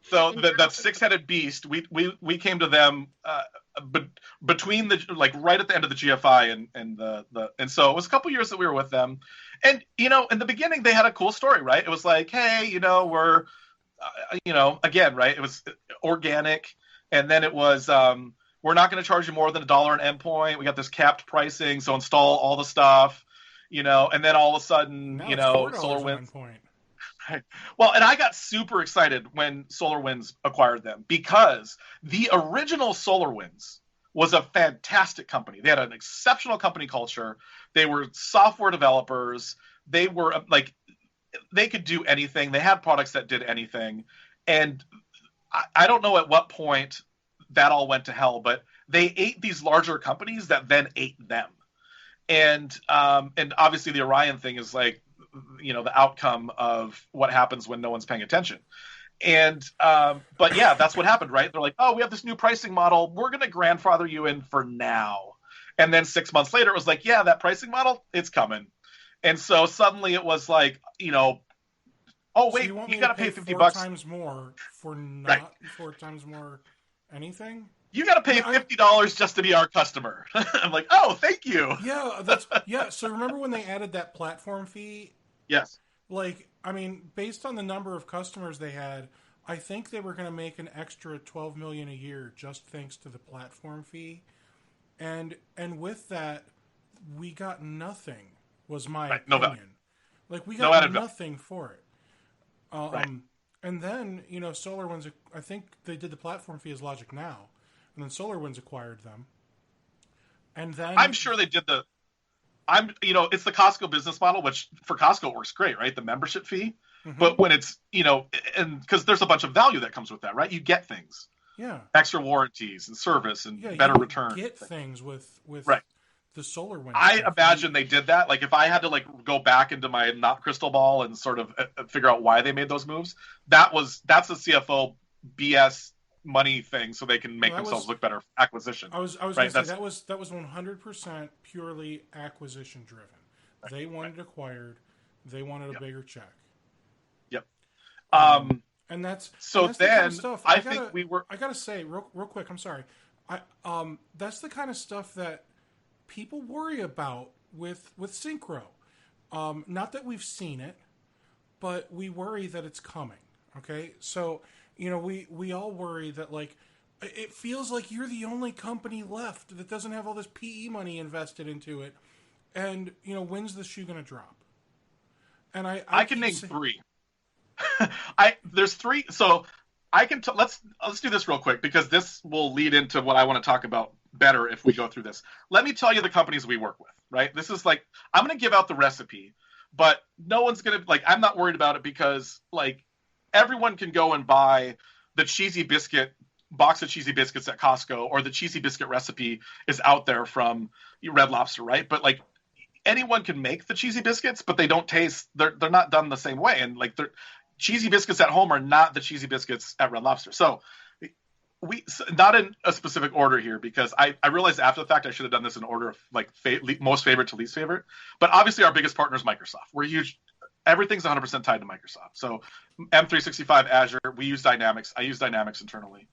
So that six-headed beast, we came to them between right at the end of the GFI and so it was a couple years that we were with them, and in the beginning they had a cool story, right? It was like, hey, we're again, right? It was organic, and then it was we're not going to charge you more than $1 an endpoint. We got this capped pricing, so install all the stuff, and then all of a sudden, SolarWinds. Right. Well, and I got super excited when SolarWinds acquired them because the original SolarWinds was a fantastic company. They had an exceptional company culture. They were software developers. They were they could do anything. They had products that did anything. And I don't know at what point that all went to hell, but they ate these larger companies that then ate them. And obviously the Orion thing is like, the outcome of what happens when no one's paying attention. And but yeah, that's what happened, right? They're like, oh, we have this new pricing model. We're going to grandfather you in for now. And then 6 months later, it was like, yeah, that pricing model, it's coming. And so suddenly it was like, oh, wait, so you got to pay $50 4 times more for not right. 4 times more anything? You got to pay $50 just to be our customer. I'm like, oh, thank you. Yeah, So remember when they added that platform fee? Yes. like, I mean, based on the number of customers they had, I think they were going to make an extra $12 million a year just thanks to the platform fee. And with that, we got nothing, was my opinion. Like, we got nothing for it. And then, SolarWinds, I think they did the platform fee as Logic Now. And then SolarWinds acquired them. And then... I'm sure they did it's the Costco business model, which for Costco works great, right? The membership fee. Mm-hmm. But when it's, and because there's a bunch of value that comes with that, right? You get things. Yeah. Extra warranties and service and better returns. Get things with right. the SolarWinds. I imagine they did that. Like, if I had to go back into my not crystal ball and sort of figure out why they made those moves, that's a CFO BS money thing, so they can make themselves look better. Acquisition. I was right? Going to say that was 100% purely acquisition driven. Right. They wanted acquired. They wanted a bigger check. Yep. And that's so. That's then the kind of stuff I think we were. I gotta say real quick. I'm sorry. That's the kind of stuff that people worry about with Syncro. Not that we've seen it, but we worry that it's coming. Okay, so we all worry that, like, it feels like you're the only company left that doesn't have all this PE money invested into it, and when's the shoe gonna drop? And I can name three. There's three. So I can let's do this real quick, because this will lead into what I want to talk about better if we go through this. Let me tell you the companies we work with, right? This is like, I'm going to give out the recipe, but no one's going to, I'm not worried about it, because everyone can go and buy the cheesy biscuit box of cheesy biscuits at Costco, or the cheesy biscuit recipe is out there from Red Lobster, right? But anyone can make the cheesy biscuits, but they don't taste, they're not done the same way. And cheesy biscuits at home are not the cheesy biscuits at Red Lobster. So not in a specific order here, because I realized after the fact I should have done this in order of most favorite to least favorite. But obviously our biggest partner is Microsoft. We're huge. Everything's 100% tied to Microsoft. So M365 Azure, we use Dynamics. I use Dynamics internally.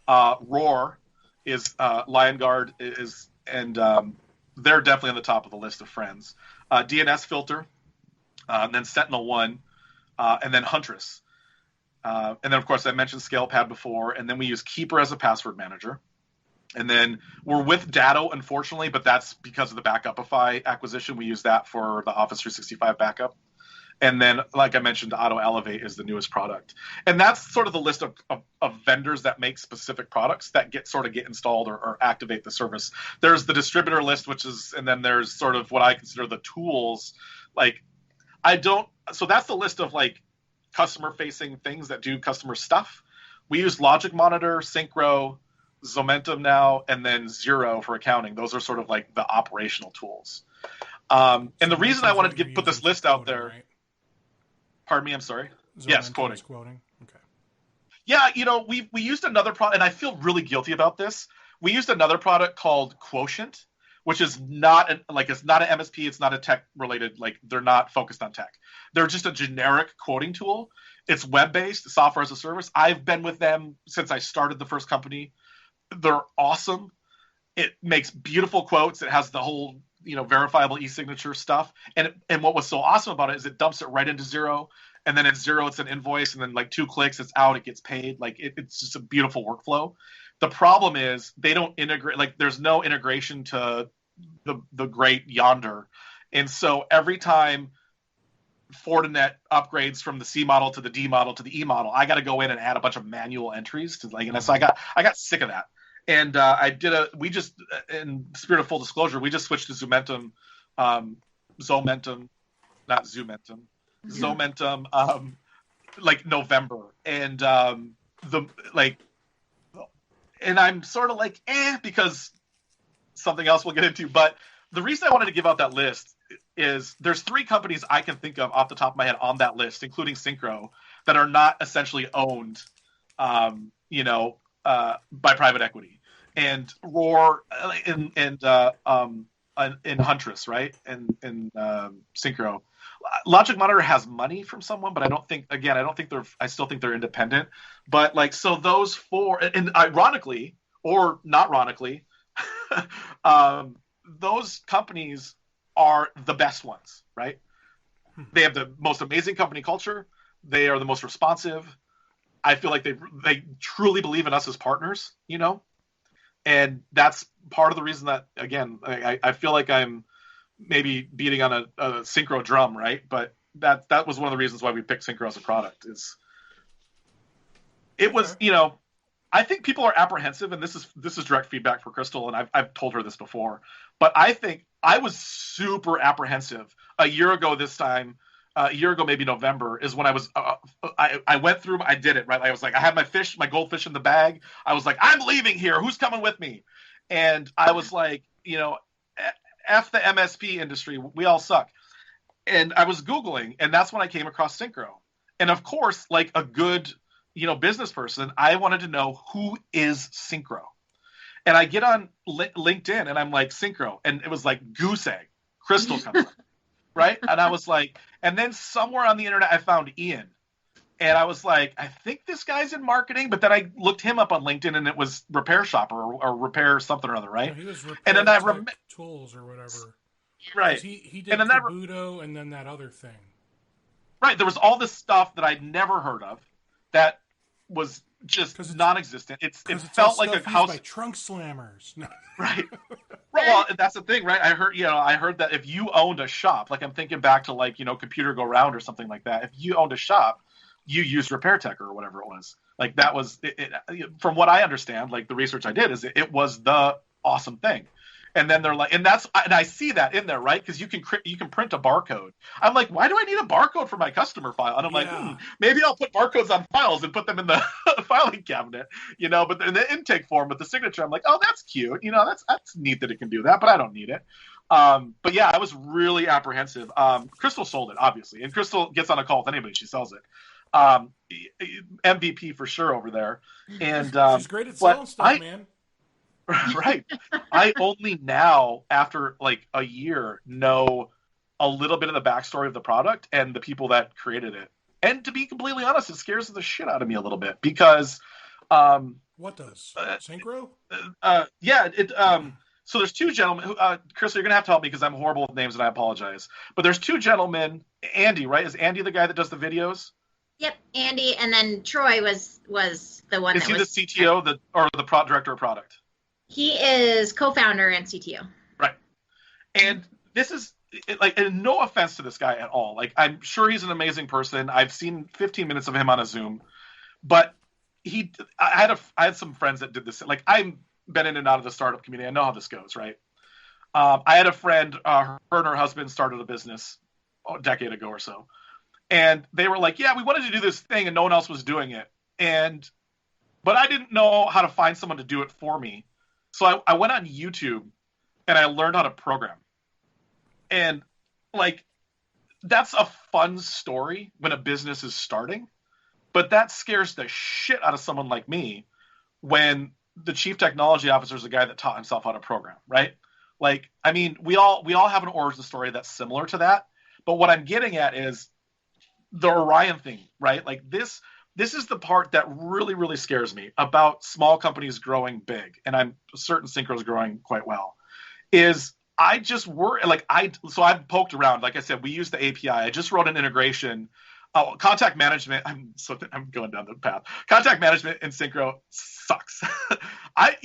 Roar is LionGuard is, and they're definitely on the top of the list of friends. DNS Filter, and then SentinelOne, and then Huntress. And then, of course, I mentioned ScalePad before, and then we use Keeper as a password manager. And then we're with Datto, unfortunately, but that's because of the Backupify acquisition. We use that for the Office 365 backup. And then, like I mentioned, Auto Elevate is the newest product. And that's sort of the list of vendors that make specific products that get installed or activate the service. There's the distributor list, and then there's sort of what I consider the tools. So that's the list of customer-facing things that do customer stuff. We use Logic Monitor, Syncro, Zomentum now, and then Xero for accounting. Those are sort of the operational tools. And the reason I wanted to put this list out there. Right? Pardon me, I'm sorry. Yes, quoting. Okay. Yeah, we used another product, and I feel really guilty about this. We used another product called Quotient, which is not it's not an MSP. It's not a tech related. They're not focused on tech. They're just a generic quoting tool. It's web-based, software as a service. I've been with them since I started the first company. They're awesome. It makes beautiful quotes. It has the whole verifiable e-signature stuff. And what was so awesome about it is it dumps it right into Xero. And then in Xero, it's an invoice. And then 2 clicks, it's out, it gets paid. It's just a beautiful workflow. The problem is they don't integrate, there's no integration to the great Yonder. And so every time Fortinet upgrades from the C model to the D model to the E model, I got to go in and add a bunch of manual entries to so I got sick of that. And we just, in spirit of full disclosure, we just switched to Zomentum, Zomentum, November. And and I'm sort of because something else we'll get into. But the reason I wanted to give out that list is there's 3 companies I can think of off the top of my head on that list, including Syncro, that are not essentially owned, by private equity. And Roar and Huntress, right? And Syncro. Logic Monitor has money from someone, but I still think they're independent. But so those 4, and ironically or not ironically, those companies are the best ones, right? They have the most amazing company culture. They are the most responsive. I feel like they truly believe in us as partners, and that's part of the reason that, again, I feel like I'm maybe beating on a Syncro drum, right? But that was one of the reasons why we picked Syncro as a product. I think people are apprehensive, and this is direct feedback for Crystal, and I've told her this before, but I think I was super apprehensive a year ago this time. A year ago, maybe November, is when I was. I went through. I did it right. I was like, I had my goldfish in the bag. I was like, I'm leaving here. Who's coming with me? And I was like, F the MSP industry. We all suck. And I was Googling, and that's when I came across Syncro. And of course, like a good, business person, I wanted to know, who is Syncro. And I get on LinkedIn, and I'm like, Syncro, and it was like goose egg. Crystal comes up. Right? And I was like, and then somewhere on the internet, I found Ian. And I was like, I think this guy's in marketing. But then I looked him up on LinkedIn, and it was Repair Shop or Repair something or other, right? Yeah, he was Repair and then I Tools or whatever. Right. He did Kabuto and then that other thing. Right. There was all this stuff that I'd never heard of that was just non-existent. It felt like a house by trunk slammers. Right. Well, that's the thing, right? I heard that if you owned a shop, like I'm thinking back to Computer Go Round or something like that. If you owned a shop, you used Repair Tech or whatever it was. Like that was it, from what I understand, like the research I did is it was the awesome thing. And then they're like, and I see that in there, right? Because you can print a barcode. I'm like, why do I need a barcode for my customer file? And I'm like, maybe I'll put barcodes on files and put them in the filing cabinet, But in the intake form with the signature, I'm like, oh, that's cute, that's neat that it can do that, but I don't need it. But yeah, I was really apprehensive. Crystal sold it, obviously, and Crystal gets on a call with anybody, she sells it. MVP for sure over there, and she's great at selling stuff, man. Right. I only now, after like a year, know a little bit of the backstory of the product and the people that created it. And to be completely honest, it scares the shit out of me a little bit because what does Syncro? Yeah. So there's two gentlemen who, Chris, you're gonna have to help me because I'm horrible with names and I apologize. But there's two gentlemen. Andy, right? Is Andy the guy that does the videos? Yep, Andy, and then Troy was the one. Is he the CTO or the director of product? He is co-founder and CTO. Right. And this is and no offense to this guy at all. Like, I'm sure he's an amazing person. I've seen 15 minutes of him on a Zoom, but I had some friends that did this. Like, I've been in and out of the startup community. I know how this goes, right? I had a friend, her and her husband started a business a decade ago or so. And they were like, yeah, we wanted to do this thing and no one else was doing it. But I didn't know how to find someone to do it for me. So I went on YouTube and I learned how to program. And like, that's a fun story when a business is starting, but that scares the shit out of someone like me when the chief technology officer is the guy that taught himself how to program, right? Like, I mean, we all have an origin story that's similar to that. But what I'm getting at is the Orion thing, right? Like this is the part that really, really scares me about small companies growing big, and I'm certain Syncro is growing quite well, is I just worry, so I've poked around. Like I said, we use the API. I just wrote an integration. Contact management, I'm going down the path. Contact management in Syncro sucks. I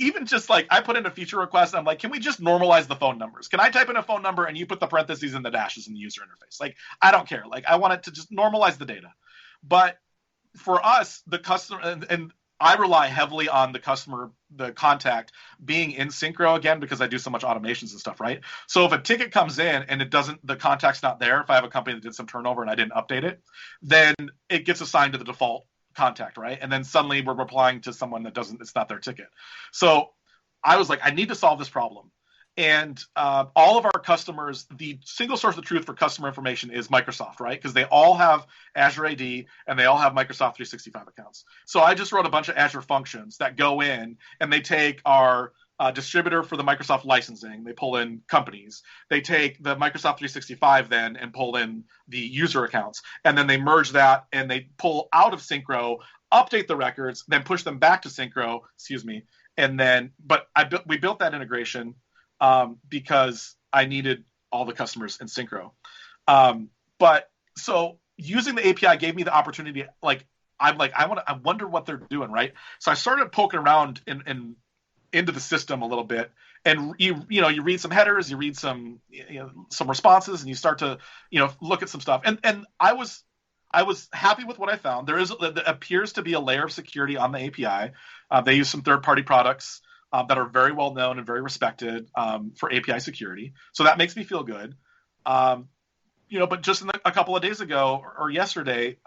put in a feature request, and I'm like, can we just normalize the phone numbers? Can I type in a phone number and you put the parentheses and the dashes in the user interface? Like, I don't care. Like, I want it to just normalize the data. But for us, the customer, and I rely heavily on the customer, the contact being in Syncro again, because I do so much automations and stuff, right? So if a ticket comes in and the contact's not there, if I have a company that did some turnover and I didn't update it, then it gets assigned to the default contact, right? And then suddenly we're replying to someone that it's not their ticket. So I was like, I need to solve this problem. And all of our customers, the single source of truth for customer information is Microsoft, right? Because they all have Azure AD and they all have Microsoft 365 accounts. So I just wrote a bunch of Azure functions that go in and they take our distributor for the Microsoft licensing. They pull in companies. They take the Microsoft 365 then and pull in the user accounts. And then they merge that and they pull out of Syncro, update the records, then push them back to Syncro, And then, we built that integration because I needed all the customers in Syncro. But so using the API gave me the opportunity. Like, I wonder what they're doing, right? So I started poking around into the system a little bit, and you read some headers, you read some some responses, and you start to look at some stuff. And I was happy with what I found. There appears to be a layer of security on the API. They use some third-party products that are very well known and very respected for API security. So that makes me feel good. But just a couple of days ago or yesterday,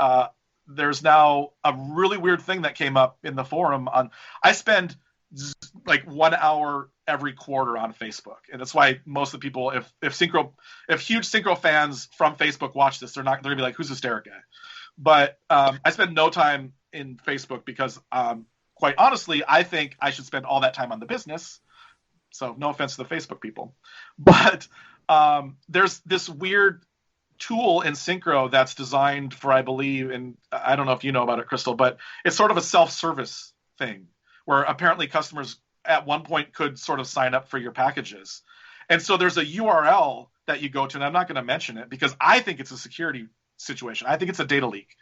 there's now a really weird thing that came up in the forum. I spend like 1 hour every quarter on Facebook, and that's why most of the people, if huge Syncro fans from Facebook watch this, they're gonna be like, "Who's this Derek guy?" But I spend no time in Facebook because, quite honestly, I think I should spend all that time on the business. So no offense to the Facebook people, but there's this weird tool in Syncro that's designed for, I believe, and I don't know if you know about it, Crystal, but it's sort of a self-service thing where apparently customers at one point could sort of sign up for your packages. And so there's a URL that you go to, and I'm not going to mention it because I think it's a security situation. I think it's a data leak.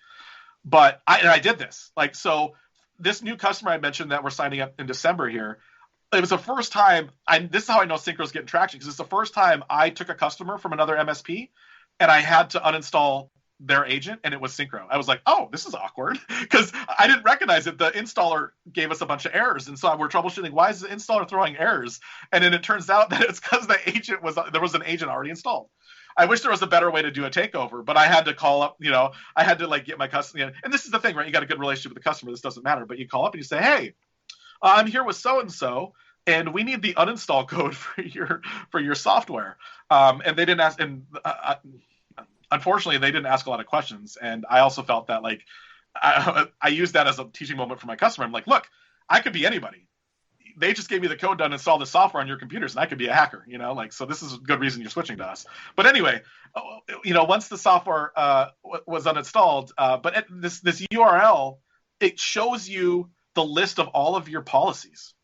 But I did this. So this new customer I mentioned that we're signing up in December here, it was the first time, this is how I know Syncro's getting traction, because it's the first time I took a customer from another MSP and I had to uninstall their agent, and it was Syncro. I was like, oh, this is awkward, because I didn't recognize it. The installer gave us a bunch of errors, and so we're troubleshooting, why is the installer throwing errors? And then it turns out that it's because there was an agent already installed. I wish there was a better way to do a takeover, but I had to call up, I had to get my customer, and this is the thing, right? You got a good relationship with the customer, this doesn't matter, but you call up and you say, hey, I'm here with so-and-so, and we need the uninstall code for your software. And they didn't ask, and unfortunately, they didn't ask a lot of questions. And I also felt that I used that as a teaching moment for my customer. I'm like, look, I could be anybody. They just gave me the code to uninstall the software on your computers, and I could be a hacker, so this is a good reason you're switching to us. But anyway, once the software was uninstalled, but this URL, it shows you the list of all of your policies.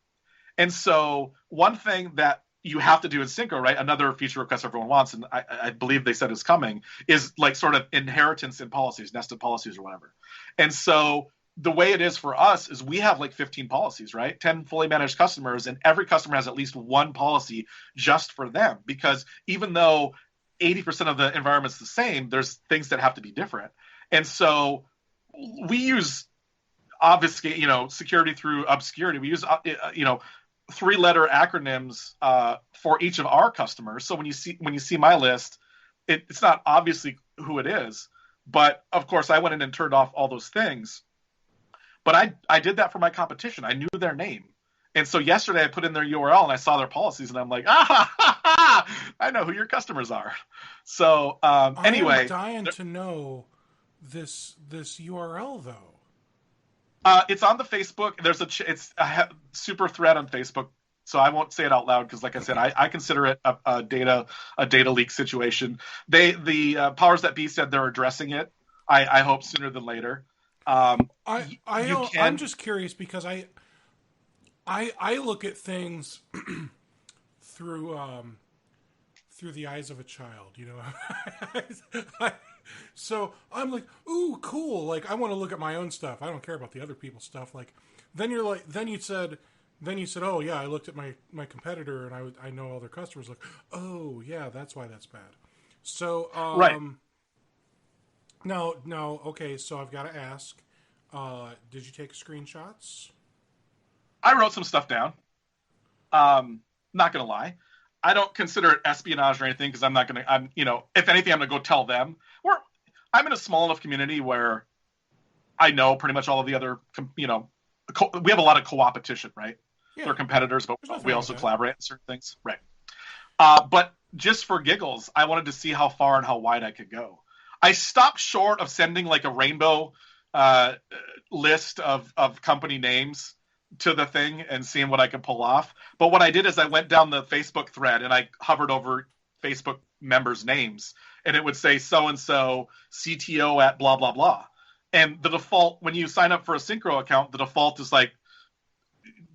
And so one thing that you have to do in Syncro, right? Another feature request everyone wants, and I believe they said is coming, is sort of inheritance in policies, nested policies or whatever. And so the way it is for us is we have 15 policies, right? 10 fully managed customers, and every customer has at least one policy just for them, because even though 80% of the environment's the same, there's things that have to be different. And so we use obfuscate, security through obscurity. We use, 3-letter acronyms for each of our customers. So when you see my list, it's not obviously who it is. But of course, I went in and turned off all those things. But I did that for my competition. I knew their name. And so yesterday I put in their URL and I saw their policies, and I'm like, I know who your customers are. So anyway, I'm dying to know this URL though. It's on the Facebook. It's a super thread on Facebook, so I won't say it out loud because, like I said, I consider it a data leak situation. The powers that be said they're addressing it. I hope sooner than later. I'm just curious because I look at things through the eyes of a child, So I'm like, ooh, cool. I want to look at my own stuff. I don't care about the other people's stuff. Then you said, oh yeah, I looked at my competitor and I know all their customers. Oh yeah, that's why that's bad. So right. No, okay. So I've got to ask, did you take screenshots? I wrote some stuff down. Not gonna lie, I don't consider it espionage or anything because if anything, I'm gonna go tell them. I'm in a small enough community where I know pretty much all of the other, we have a lot of co-opetition, right? Yeah. They're competitors, but we also collaborate on certain things. Right. But just for giggles, I wanted to see how far and how wide I could go. I stopped short of sending a rainbow list of company names to the thing and seeing what I could pull off. But what I did is I went down the Facebook thread and I hovered over Facebook members' names, and it would say so-and-so CTO at blah, blah, blah. And the default, when you sign up for a Syncro account, the default is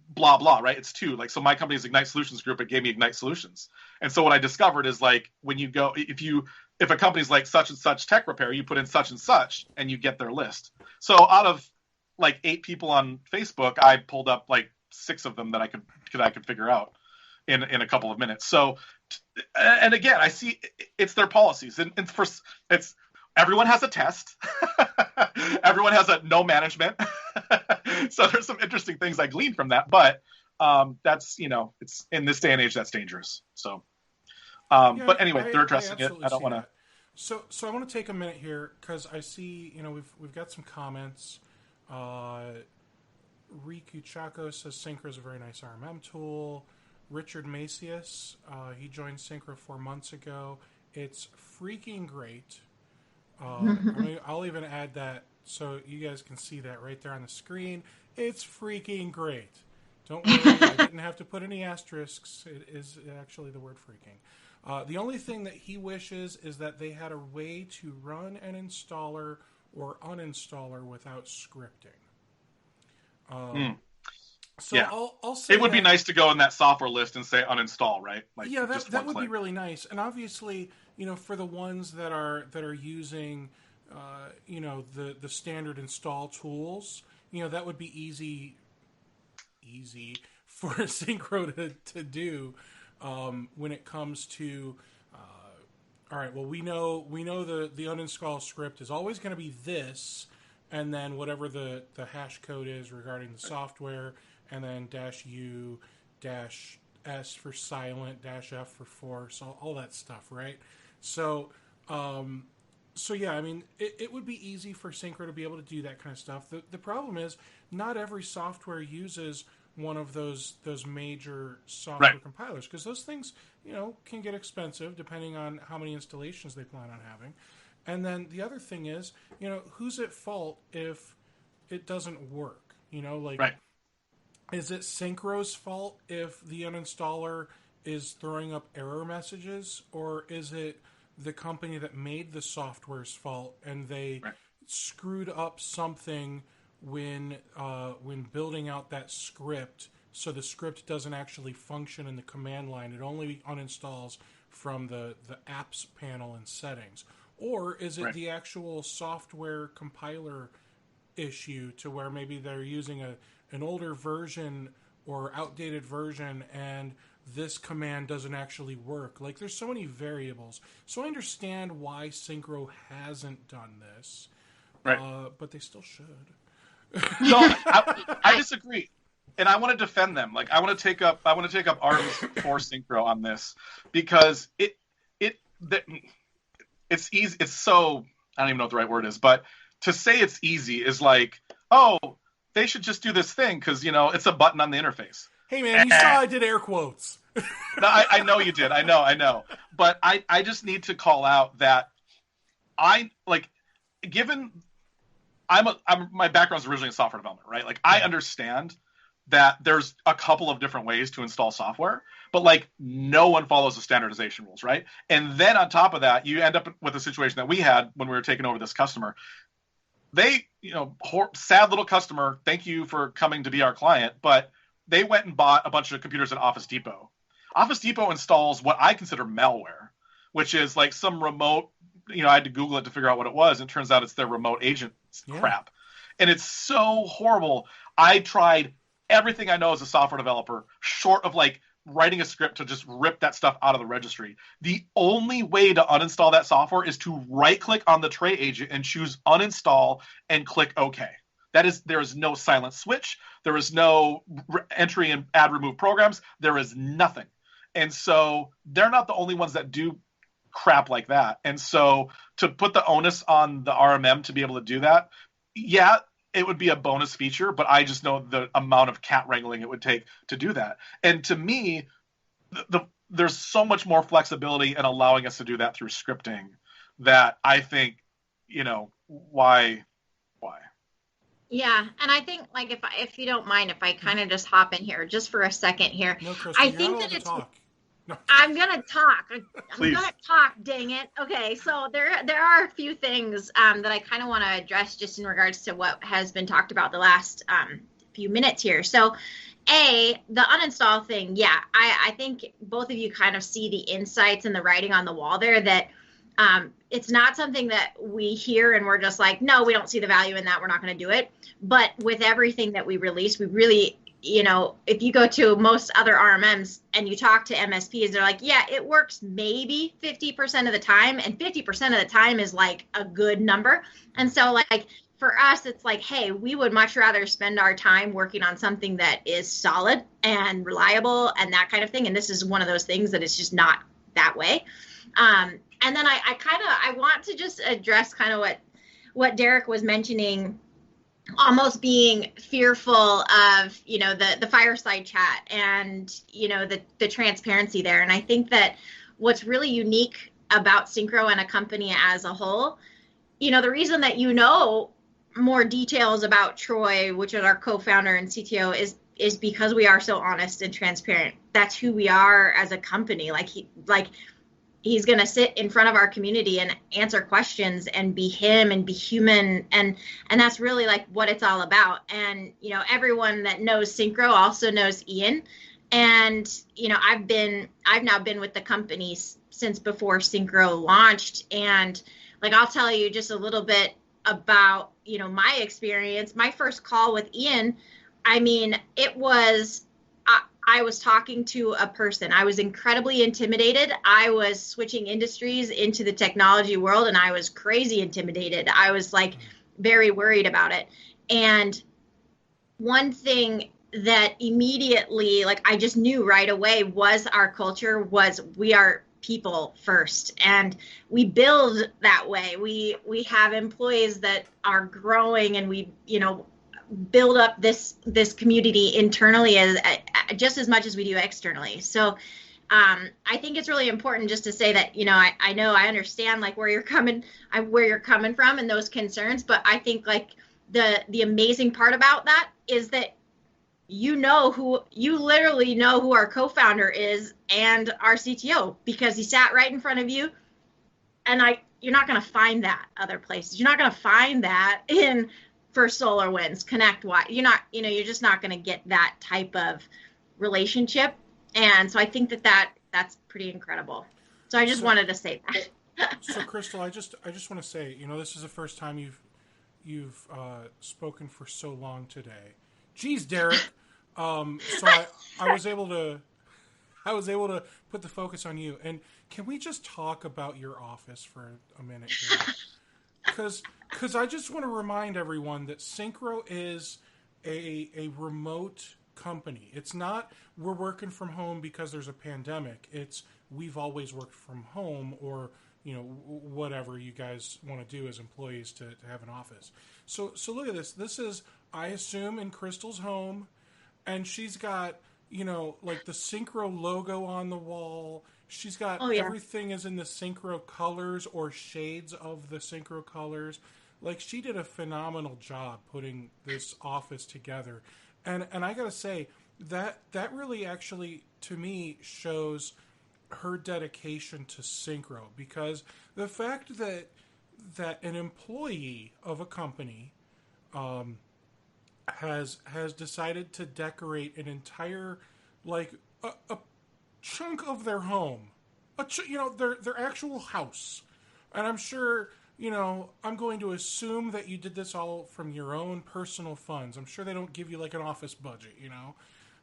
blah, blah, right? It's 2. So my company is Ignite Solutions Group. It gave me Ignite Solutions. And so what I discovered is when you go, if you if a company's like such and such tech repair, you put in such and such and you get their list. So out of like 8 people on Facebook, I pulled up like 6 of them that I could figure out in a couple of minutes. So, and again, I see it's their policies, and it's everyone has a test, everyone has a no management. So there's some interesting things I gleaned from that, but that's, it's in this day and age that's dangerous. So, but anyway, they're addressing it. I don't want to. So I want to take a minute here because I see, we've got some comments. Riku Chaco says Syncro is a very nice RMM tool. Richard Macias, he joined Syncro 4 months ago. It's freaking great. I'll even add that so you guys can see that right there on the screen. It's freaking great. Don't worry, I didn't have to put any asterisks. It is actually the word freaking. The only thing that he wishes is that they had a way to run an installer or uninstaller without scripting. So yeah. I'll say it would be nice to go in that software list and say uninstall, right? Like, yeah, that would be really nice. And obviously, for the ones that are using, the standard install tools, that would be easy for Syncro to do when it comes to. All right, well, we know the uninstall script is always going to be this, and then whatever the hash code is regarding the software, and then -U, -S for silent, -F for force, all that stuff, right? So, yeah, I mean, it would be easy for Syncro to be able to do that kind of stuff. The problem is not every software uses one of those major software compilers, because those things, can get expensive depending on how many installations they plan on having. And then the other thing is, who's at fault if it doesn't work? Is it Syncro's fault if the uninstaller is throwing up error messages, or is it the company that made the software's fault and they screwed up something when building out that script, so the script doesn't actually function in the command line? It only uninstalls from the apps panel and settings. Or is it the actual software compiler issue, to where maybe they're using an older version or outdated version and this command doesn't actually work? Like, there's so many variables. So I understand why Syncro hasn't done this, but they still should. No, I disagree, and I want to defend them. Like, I want to take up arms for Syncro on this, because it's easy. It's so, I don't even know what the right word is, but to say it's easy is like, oh, they should just do this thing because it's a button on the interface. Hey man, you saw I did air quotes. No, I know you did. I know. But I just need to call out that my background is originally in software development, right? Like, I understand that there's a couple of different ways to install software, but like, no one follows the standardization rules, right? And then on top of that, you end up with a situation that we had when we were taking over this customer. They, sad little customer, thank you for coming to be our client, but they went and bought a bunch of computers at Office Depot. Office Depot installs what I consider malware, which is like some remote, I had to Google it to figure out what it was, and it turns out it's their remote agent crap. And it's so horrible. I tried everything I know as a software developer, short of like writing a script to just rip that stuff out of the registry. The only way to uninstall that software is to right-click on the tray agent and choose uninstall and click OK. There is no silent switch. There is no entry and add remove programs. There is nothing. And so they're not the only ones that do crap like that. And so to put the onus on the RMM to be able to do that, yeah, it would be a bonus feature, but I just know the amount of cat wrangling it would take to do that. And to me, there's so much more flexibility in allowing us to do that through scripting that I think, why? Yeah, and I think, like, if you don't mind, if I kind of just hop in here just for a second here. No, Kristen, I think that it's. No. I'm gonna talk. I'm gonna talk. Dang it. Okay, so there are a few things that I kind of want to address just in regards to what has been talked about the last few minutes here. So, the uninstall thing. Yeah, I think both of you kind of see the insights and the writing on the wall there, that It's not something that we hear and we're just like, no, we don't see the value in that. We're not going to do it. But with everything that we release, we really, if you go to most other RMMs and you talk to MSPs, they're like, yeah, it works maybe 50% of the time. And 50% of the time is like a good number. And so like for us, it's like, hey, we would much rather spend our time working on something that is solid and reliable and that kind of thing. And this is one of those things that it's just not that way. And then I want to just address kind of what Derek was mentioning, almost being fearful of, the fireside chat and, the transparency there. And I think that what's really unique about Syncro and a company as a whole, the reason that more details about Troy, which is our co-founder and CTO, is because we are so honest and transparent. That's who we are as a company. He's going to sit in front of our community and answer questions and be him and be human. And that's really like what it's all about. And, everyone that knows Syncro also knows Ian. And, I've now been with the company since before Syncro launched. And I'll tell you just a little bit about, my experience. My first call with Ian, it was, I was talking to a person. I was incredibly intimidated. I was switching industries into the technology world and I was crazy intimidated. I was very worried about it. And one thing that immediately, I just knew right away was our culture was we are people first, and we build that way. We have employees that are growing, and we, build up this community internally as just as much as we do externally. So I think it's really important just to say that, I understand where you're coming from and those concerns, but I think the amazing part about that is that you literally know who our co-founder is and our CTO, because he sat right in front of you. And you're not going to find that other places. You're not going to find that for SolarWinds, ConnectWise. You're just not going to get that type of relationship. And so I think that's pretty incredible. So I just wanted to say that. So Crystal, I just want to say, this is the first time you've spoken for so long today. Geez, Derek. So I was able to put the focus on you. And can we just talk about your office for a minute here? Because I just want to remind everyone that Syncro is a remote company. It's not we're working from home because there's a pandemic. It's we've always worked from home, or whatever you guys want to do as employees to have an office. So look at this. This is, I assume, in Crystal's home, and she's got the Syncro logo on the wall. She's got everything is in the Syncro colors or shades of the Syncro colors. She did a phenomenal job putting this office together. And I got to say, that really actually, to me, shows her dedication to Syncro, because the fact that an employee of a company has decided to decorate an entire a chunk of their home, their actual house. And I'm sure, I'm going to assume that you did this all from your own personal funds. I'm sure they don't give you an office budget,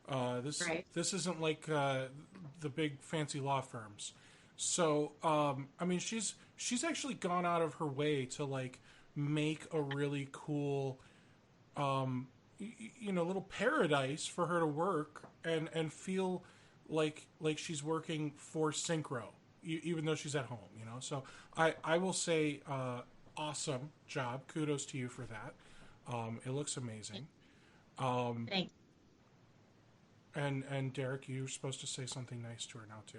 Right. This isn't like the big fancy law firms. So, she's actually gone out of her way to make a really cool, little paradise for her to work and feel like she's working for Syncro, even though she's at home, So I will say, awesome job. Kudos to you for that. It looks amazing. Thanks. And Derek, you're supposed to say something nice to her now too.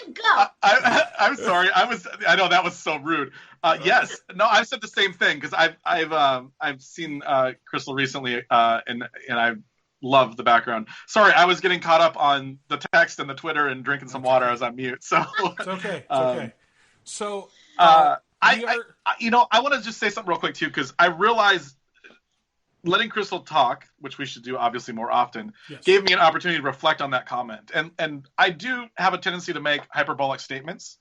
And go. I'm sorry. I know that was so rude. Yes. No, I've said the same thing, because I've seen Crystal recently, and I love the background. Sorry, I was getting caught up on the text and the Twitter and drinking some water. I was on mute. So it's okay. It's okay. So I want to just say something real quick too, because I realize letting Crystal talk, which we should do obviously more often, Yes. gave me an opportunity to reflect on that comment. And I do have a tendency to make hyperbolic statements,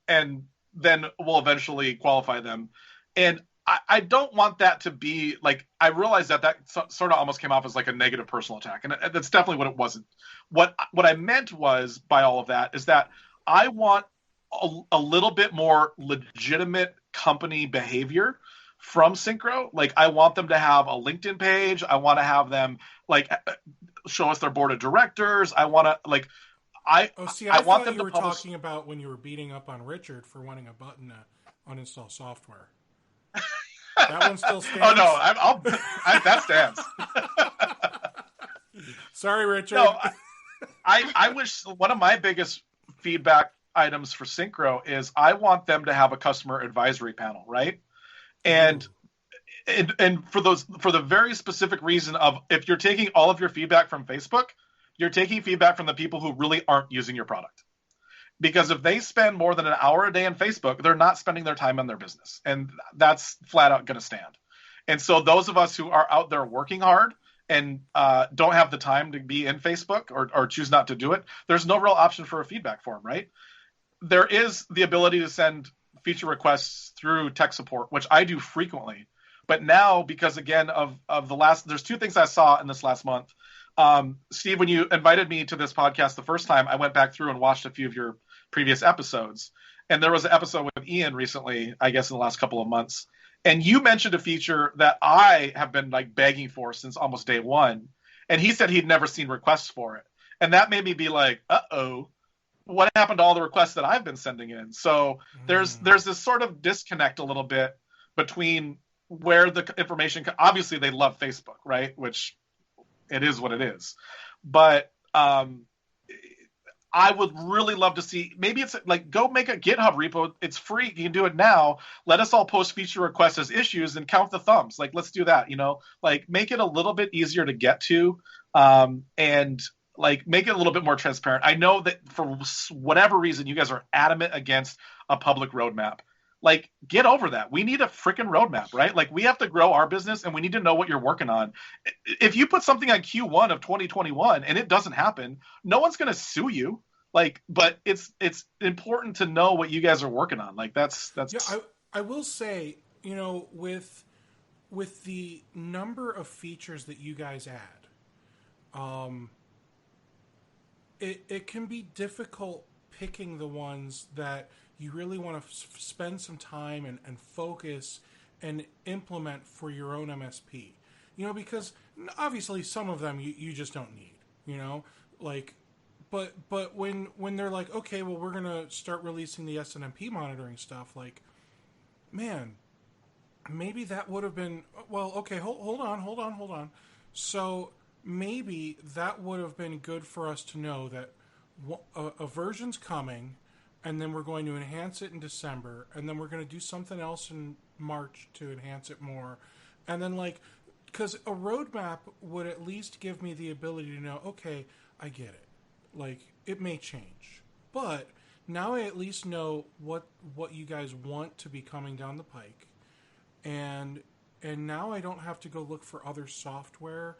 and then we'll eventually qualify them. And I don't want that to be like, I realize that sort of almost came off as like a negative personal attack. And that's definitely what it wasn't. What I meant was, by all of that, is that I want a little bit more legitimate company behavior from Syncro. Like, I want them to have a LinkedIn page. I want to have them like show us their board of directors. I want to like, I want them you to were publish... talking about when you were beating up on Richard for wanting a button to uninstall software. That one still stands. Oh no, that stands. Sorry, Richard. No, I wish one of my biggest feedback items for Syncro is I want them to have a customer advisory panel, right? And for the very specific reason of, if you're taking all of your feedback from Facebook, you're taking feedback from the people who really aren't using your product. Because if they spend more than an hour a day on Facebook, they're not spending their time on their business. And that's flat out going to stand. And so those of us who are out there working hard and don't have the time to be in Facebook or choose not to do it, there's no real option for a feedback form, right? There is the ability to send feature requests through tech support, which I do frequently. But now, because again of there's two things I saw in this last month. Steve, when you invited me to this podcast the first time, I went back through and watched a few of your previous episodes. And there was an episode with Ian recently, I guess in the last couple of months. And you mentioned a feature that I have been like begging for since almost day one. And he said he'd never seen requests for it. And that made me be like, uh-oh, what happened to all the requests that I've been sending in? So there's this sort of disconnect a little bit between where the information, obviously they love Facebook, right? Which it is what it is. But I would really love to see, maybe it's like, go make a GitHub repo. It's free. You can do it now. Let us all post feature requests as issues and count the thumbs. Like, let's do that, like make it a little bit easier to get to, and like make it a little bit more transparent. I know that for whatever reason, you guys are adamant against a public roadmap. Like, get over that. We need a freaking roadmap, right? Like, we have to grow our business and we need to know what you're working on. If you put something on Q1 of 2021 and it doesn't happen, no one's going to sue you. Like, but it's important to know what you guys are working on. Like, that's. Yeah, I will say, with the number of features that you guys add, it can be difficult picking the ones that you really want to spend some time and focus and implement for your own MSP. Because obviously some of them you just don't need, like, but when they're like, okay, well, we're going to start releasing the SNMP monitoring stuff, like, man, maybe that would have been, well, okay, hold on. So maybe that would have been good for us to know that a version's coming, and then we're going to enhance it in December, and then we're going to do something else in March to enhance it more. And then, like, because a roadmap would at least give me the ability to know, okay, I get it. Like, it may change. But now I at least know what you guys want to be coming down the pike. And now I don't have to go look for other software,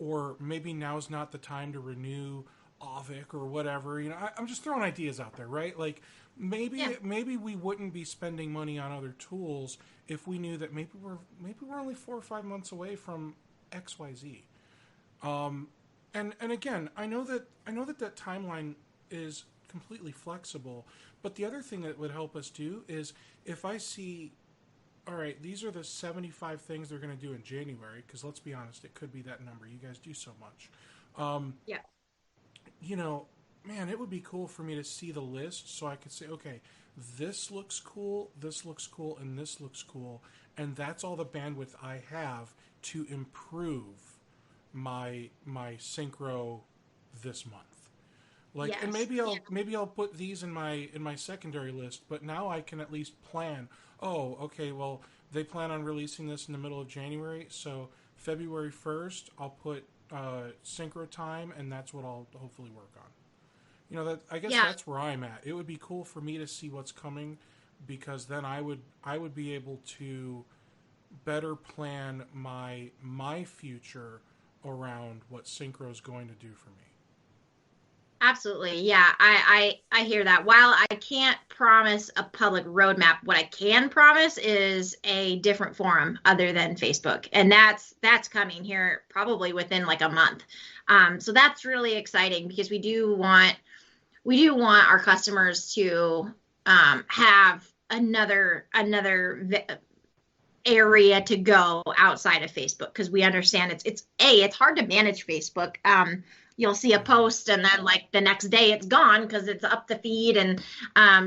or maybe now's not the time to renew Aavik or whatever. I'm just throwing ideas out there, right? Like, maybe we wouldn't be spending money on other tools if we knew that maybe we're only 4 or 5 months away from XYZ. And again, I know that timeline is completely flexible, but the other thing that would help us do is if I see, all right, these are the 75 things they're going to do in January, because let's be honest, it could be that number. You guys do so much. Man, it would be cool for me to see the list so I could say, okay, this looks cool, and this looks cool, and that's all the bandwidth I have to improve my Syncro this month. Like, yes. And maybe I'll put these in my secondary list, but now I can at least plan. Oh, okay, well, they plan on releasing this in the middle of January, so February 1st, I'll put Syncro time, and that's what I'll hopefully work on. That's where I'm at. It would be cool for me to see what's coming, because then I would be able to better plan my future around what Syncro is going to do for me. Absolutely. Yeah, I hear that. While I can't promise a public roadmap, what I can promise is a different forum other than Facebook. And that's coming here probably within like a month. So that's really exciting because we do want our customers to have another area to go outside of Facebook, because we understand it's hard to manage Facebook. You'll see a post and then like the next day it's gone because it's up the feed. And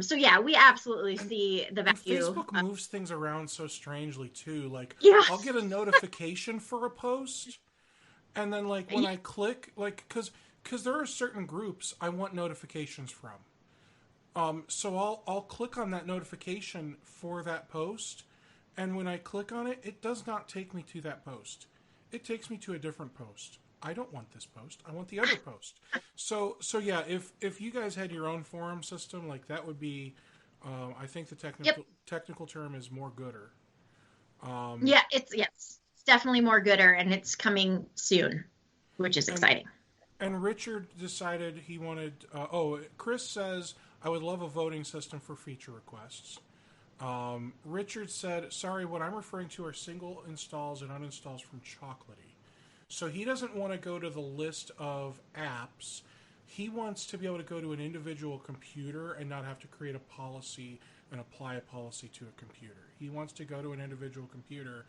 so yeah, we absolutely see the value. Facebook moves things around so strangely too. Like Yes. I'll get a notification for a post, and then like when I click, like because there are certain groups I want notifications from. So I'll click on that notification for that post, and when I click on it, it does not take me to that post. It takes me to a different post. I don't want this post. I want the other post. So yeah, if you guys had your own forum system, like that would be, I think the technical term is more gooder. It's definitely more gooder, and it's coming soon, which is exciting. And Richard decided he wanted. Chris says, I would love a voting system for feature requests. Richard said, sorry, what I'm referring to are single installs and uninstalls from Chocolatey. So he doesn't want to go to the list of apps. He wants to be able to go to an individual computer and not have to create a policy and apply a policy to a computer. He wants to go to an individual computer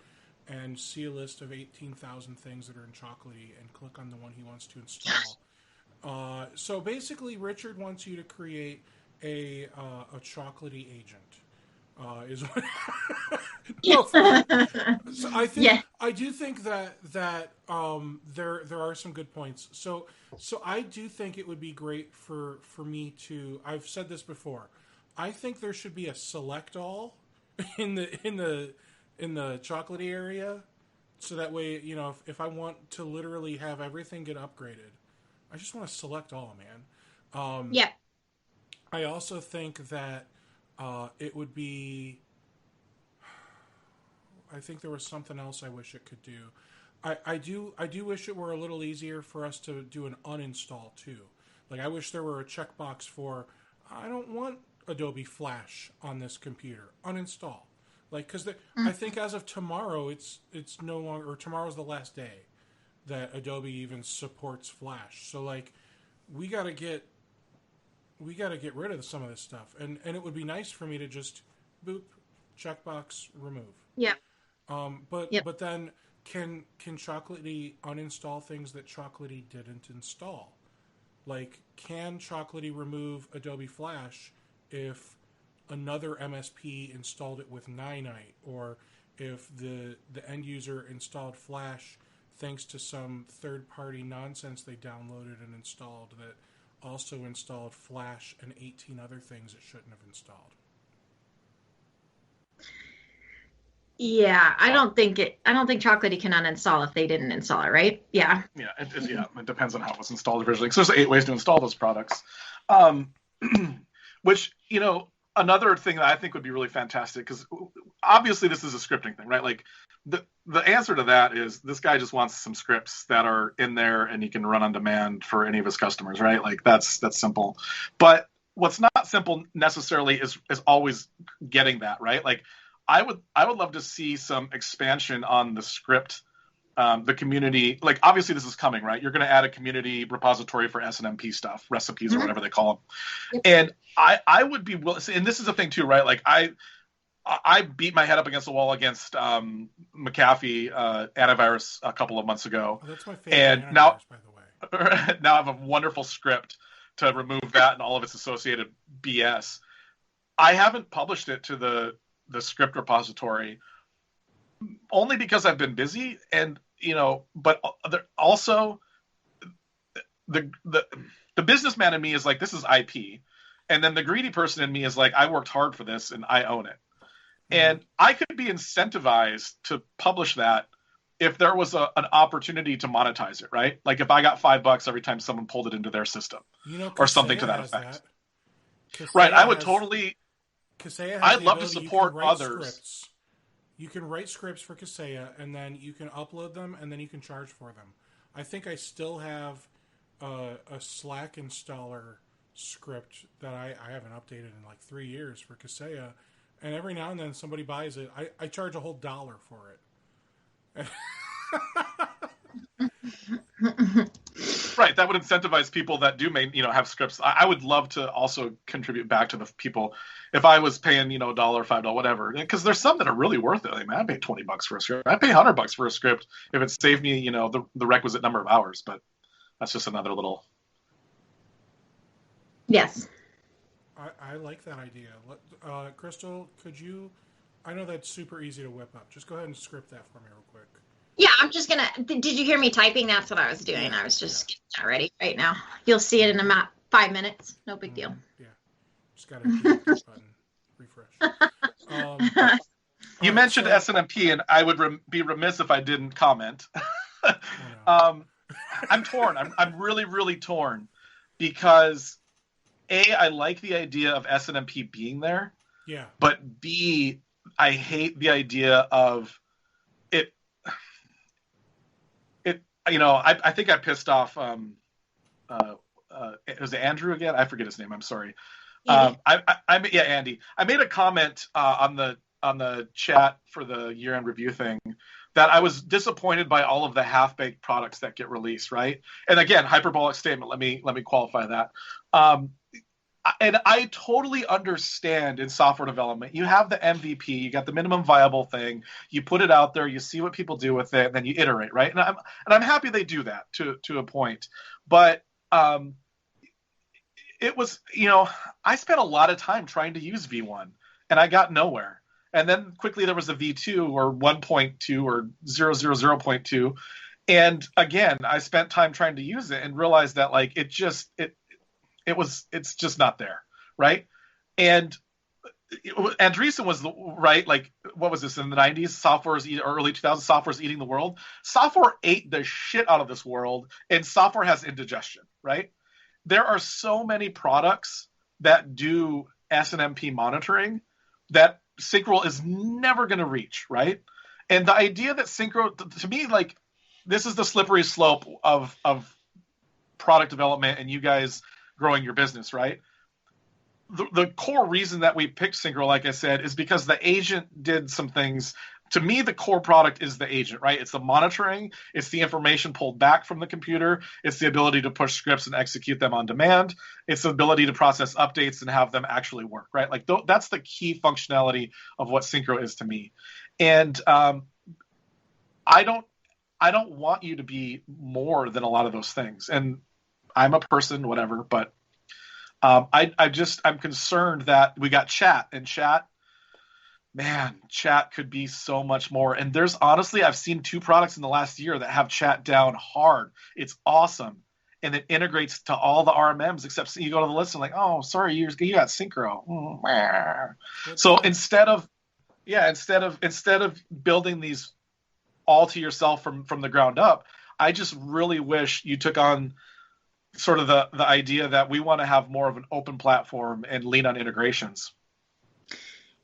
and see a list of 18,000 things that are in Chocolatey and click on the one he wants to install. So basically, Richard wants you to create a Chocolatey agent. Is what no, so I do think that there are some good points. So I do think it would be great for me to. I've said this before. I think there should be a select all in the Chocolatey area, so that way, you know, if I want to literally have everything get upgraded, I just want to select all, man. I also think that it would be. I think there was something else I wish it could do. I do wish it were a little easier for us to do an uninstall too. Like I wish there were a checkbox for I don't want Adobe Flash on this computer. Uninstall. Like because I think as of tomorrow it's no longer, or tomorrow's the last day that Adobe even supports Flash. So like we got to get rid of some of this stuff, and it would be nice for me to just boop, checkbox, remove. But then can Chocolatey uninstall things that Chocolatey didn't install? Like, can Chocolatey remove Adobe Flash if another MSP installed it with Ninite, or if the end user installed Flash thanks to some third-party nonsense they downloaded and installed that also installed Flash and 18 other things it shouldn't have installed? Yeah, I don't think Chocolatey can uninstall if they didn't install it, right? Yeah. Yeah, it depends on how it was installed originally. So there's 8 ways to install those products. Which, you know, another thing that I think would be really fantastic, because obviously this is a scripting thing, right? Like the answer to that is this guy just wants some scripts that are in there and he can run on demand for any of his customers, right? Like that's simple. But what's not simple necessarily is always getting that, right? Like I would love to see some expansion on the script, the community. Like obviously this is coming, right? You're going to add a community repository for SNMP stuff, recipes or whatever they call them. And I would be willing. And this is the thing too, right? Like I beat my head up against the wall against McAfee antivirus a couple of months ago. Oh, that's my favorite and now, by the way. Now I have a wonderful script to remove that and all of its associated BS. I haven't published it to the script repository only because I've been busy, and you know, but also the businessman in me is like, this is IP, and then the greedy person in me is like, I worked hard for this and I own it. And I could be incentivized to publish that if there was an opportunity to monetize it, right? Like if I got $5 every time someone pulled it into their system, you know, or something to that effect. Kaseya right, I would totally. Kaseya has I'd the love to ability, support you can write others. Scripts You can write scripts for Kaseya, and then you can upload them, and then you can charge for them. I think I still have a Slack installer script that I haven't updated in like 3 years for Kaseya, and every now and then somebody buys it. I charge a whole $1 for it. Right, that would incentivize people that do have scripts. I would love to also contribute back to the people if I was paying $1, $5, whatever. Because there's some that are really worth it. Like, man, I pay $20 for a script. I pay $100 for a script if it saved me the requisite number of hours. But that's just another little. Yes. I like that idea. Crystal, could you? I know that's super easy to whip up. Just go ahead and script that for me real quick. Yeah, I'm just gonna. Did you hear me typing? That's what I was doing. I was just getting that ready right now. You'll see it in about 5 minutes. No big deal. Yeah, just gotta hit the button, refresh. You mentioned SNMP, and I would be remiss if I didn't comment. I'm torn. I'm really, really torn because I like the idea of SNMP being there. Yeah. But B, I hate the idea of it. I think I pissed off. Was it Andrew again? I forget his name. I'm sorry. Andy. I made a comment on the chat for the year-end review thing that I was disappointed by all of the half-baked products that get released. Right. And again, hyperbolic statement. Let me qualify that. And I totally understand in software development, you have the MVP, you got the minimum viable thing, you put it out there, you see what people do with it, and then you iterate, right? And I'm happy they do that to a point. But it was, I spent a lot of time trying to use V1, and I got nowhere. And then quickly there was a V2 or 1.2 or 0.2. And again, I spent time trying to use it and realized that like it's just not there, right? And Andreessen was right. Like, what was this in the 90s? Early 2000s, software's eating the world. Software ate the shit out of this world, and software has indigestion, right? There are so many products that do SNMP monitoring that Syncro is never going to reach, right? And the idea that Syncro, to me, like, this is the slippery slope of product development and you guys growing your business, right? The core reason that we picked Syncro, like I said, is because the agent did some things. To me, the core product is the agent, right? It's the monitoring. It's the information pulled back from the computer. It's the ability to push scripts and execute them on demand. It's the ability to process updates and have them actually work, right? Like that's the key functionality of what Syncro is to me. And I don't want you to be more than a lot of those things. And I'm a person, whatever, but I'm concerned that we got chat, and chat could be so much more. And there's honestly, I've seen 2 products in the last year that have chat down hard. It's awesome. And it integrates to all the RMMs, except you go to the list and like, oh, sorry, you got Syncro. So instead of building these all to yourself from the ground up, I just really wish you took on sort of the idea that we want to have more of an open platform and lean on integrations.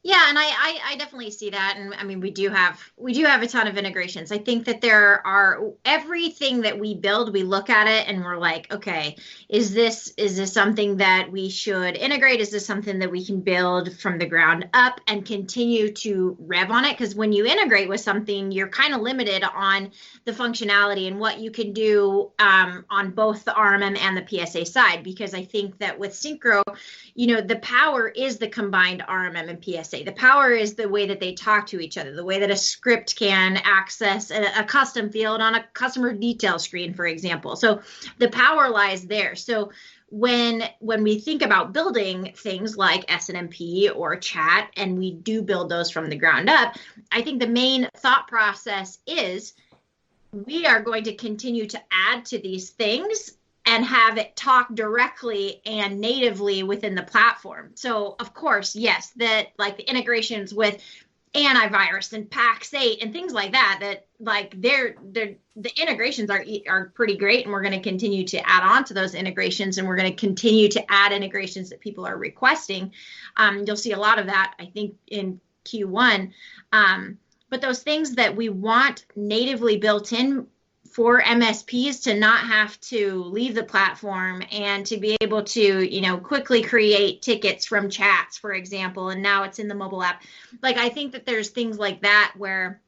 Yeah, and I definitely see that, and I mean we do have a ton of integrations. I think that there are everything that we build, we look at it and we're like, okay, is this something that we should integrate? Is this something that we can build from the ground up and continue to rev on it? Because when you integrate with something, you're kind of limited on the functionality and what you can do on both the RMM and the PSA side. Because I think that with Syncro, the power is the combined RMM and PSA. The power is the way that they talk to each other, the way that a script can access a custom field on a customer detail screen, for example. So the power lies there. So when we think about building things like SNMP or chat, and we do build those from the ground up, I think the main thought process is we are going to continue to add to these things and have it talk directly and natively within the platform. So of course, yes, that like the integrations with antivirus and PAX8 and things like that like the integrations are pretty great, and we're going to continue to add on to those integrations, and we're going to continue to add integrations that people are requesting. You'll see a lot of that, I think, in Q1. but those things that we want natively built in for MSPs to not have to leave the platform and to be able to, quickly create tickets from chats, for example, and now it's in the mobile app. Like, I think that there's things like that where,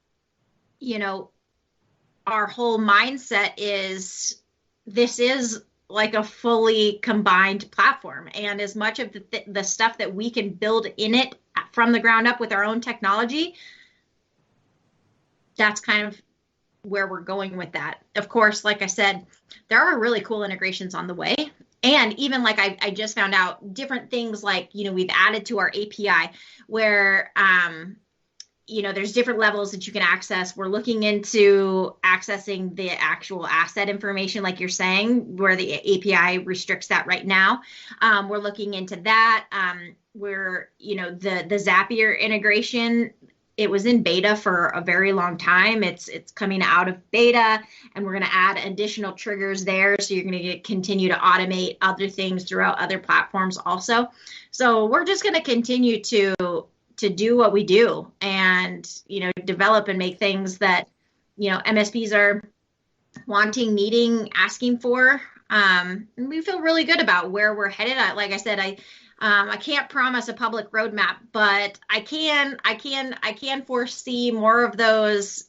our whole mindset is this is like a fully combined platform. And as much of the stuff that we can build in it from the ground up with our own technology, that's kind of where we're going with that. Of course, like I said, there are really cool integrations on the way. And even like I just found out different things like, we've added to our API where, there's different levels that you can access. We're looking into accessing the actual asset information, like you're saying, where the API restricts that right now. We're looking into that. Where, the Zapier integration, it was in beta for a very long time. It's coming out of beta, and we're going to add additional triggers there. So you're going to continue to automate other things throughout other platforms also. So we're just going to continue to do what we do and, develop and make things that, MSPs are wanting, needing, asking for. And we feel really good about where we're headed. Like I said, I can't promise a public roadmap, but I can foresee more of those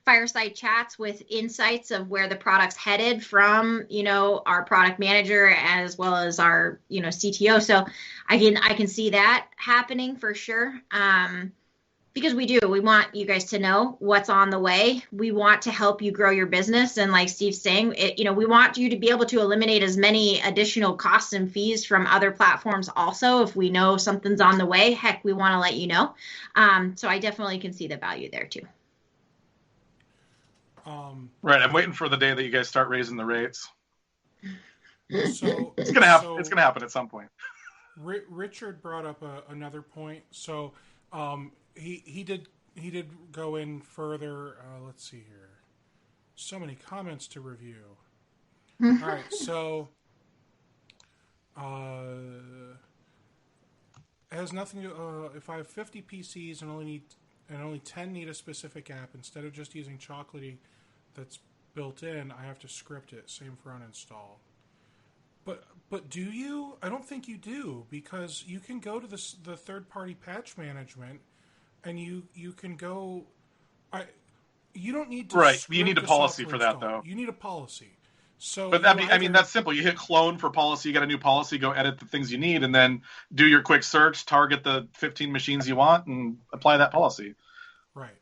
fireside chats with insights of where the product's headed from, our product manager as well as our, CTO. So I can see that happening for sure. Because we want you guys to know what's on the way. We want to help you grow your business. And like Steve's saying, we want you to be able to eliminate as many additional costs and fees from other platforms also. If we know something's on the way, heck, we want to let you know. So I definitely can see the value there too. Right. I'm waiting for the day that you guys start raising the rates. So it's going to happen. It's going to happen at some point. Richard brought up another point. So, he did go in further. Let's see here. So many comments to review. All right, so it has nothing to. If I have 50 PCs and only 10 need a specific app, instead of just using Chocolatey that's built in, I have to script it. Same for uninstall. But do you? I don't think you do, because you can go to the third-party patch management. And you can go. You don't need to. Right, you need a policy for that, though. You need a policy. So, but that's simple. You hit clone for policy. You get a new policy. Go edit the things you need, and then do your quick search. Target the 15 machines you want, and apply that policy. Right.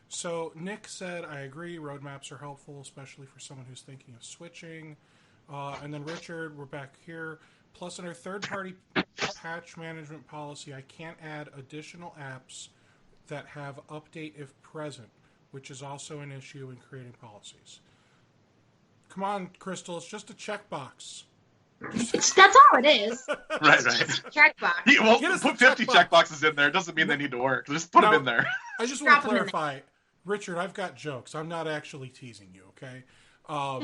So Nick said, "I agree. Roadmaps are helpful, especially for someone who's thinking of switching." And then Richard, we're back here. Plus, under third-party patch management policy, I can't add additional apps that have update if present, which is also an issue in creating policies. Come on, Crystal, it's just a checkbox. That's all it is. Right. Checkbox. Well, put 50 checkboxes in there. It doesn't mean they need to work. Just put them in there. I just want to clarify, Richard, I've got jokes. I'm not actually teasing you, okay? All